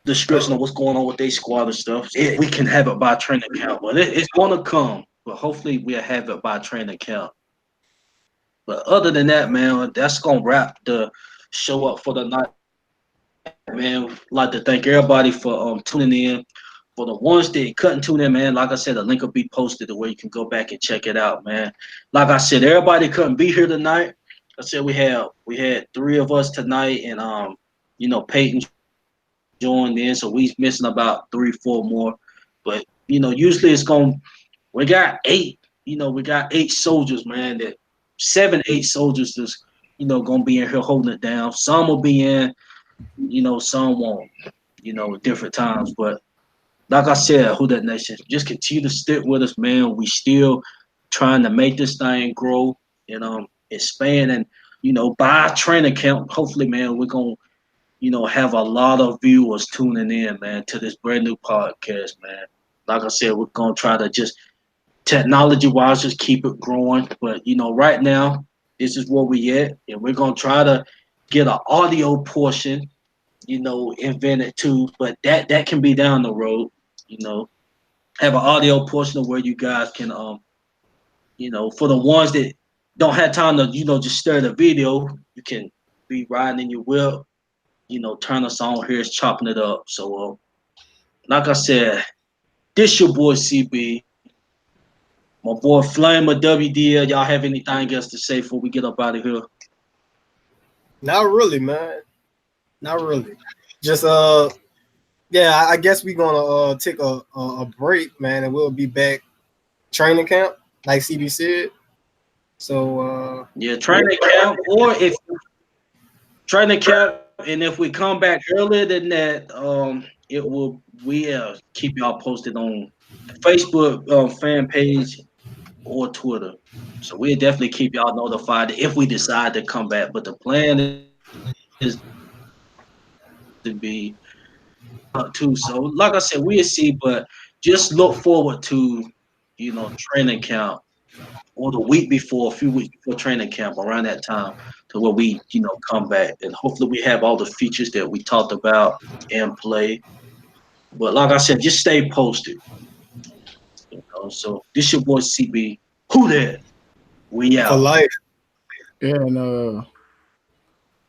description of what's going on with their squad and stuff. We can have it by training camp, but it's gonna come. But hopefully we'll have it by training camp. But other than that, man, that's gonna wrap the show up for the night. Man, I'd like to thank everybody for tuning in. For the ones that couldn't tune in, man, like I said, the link will be posted the way you can go back and check it out, man. Like I said, everybody couldn't be here tonight. I said we had 3 of us tonight, and Payton joined in, so we missing about 3-4 more. But usually we got 8. We got 8 soldiers, man. That 7-8 soldiers that's gonna be in here holding it down. Some will be in, some won't. different times. But like I said, Who That Nation, just continue to stick with us, man. We still trying to make this thing grow and expand, and by our training camp, hopefully, man, we're gonna have a lot of viewers tuning in, man, to this brand new podcast, man. Like I said, we're gonna try to just technology wise just keep it growing. But right now, this is where we at, and we're gonna try to get an audio portion, invented too. But that can be down the road, you know. Have an audio portion of where you guys can for the ones that don't have time to, just stare at the video, you can be riding in your whip, turn us on here, is chopping it up. So like I said, this your boy CB. My boy Flama WDL. Y'all have anything else to say before we get up out of here? Not really, man. Not really. Just yeah, I guess we're gonna take a break, man, and we'll be back training camp, like CB said. So yeah, training camp, or if training camp, and if we come back earlier than that, we'll keep y'all posted on Facebook fan page or Twitter. So we'll definitely keep y'all notified if we decide to come back. But the plan is to be too. So like I said, we'll see, but just look forward to training camp or the week before, a few weeks before training camp, around that time, to where we come back, and hopefully we have all the features that we talked about in play. But like I said, just stay posted. So this your boy CB. Who that? We for out. life. Yeah, and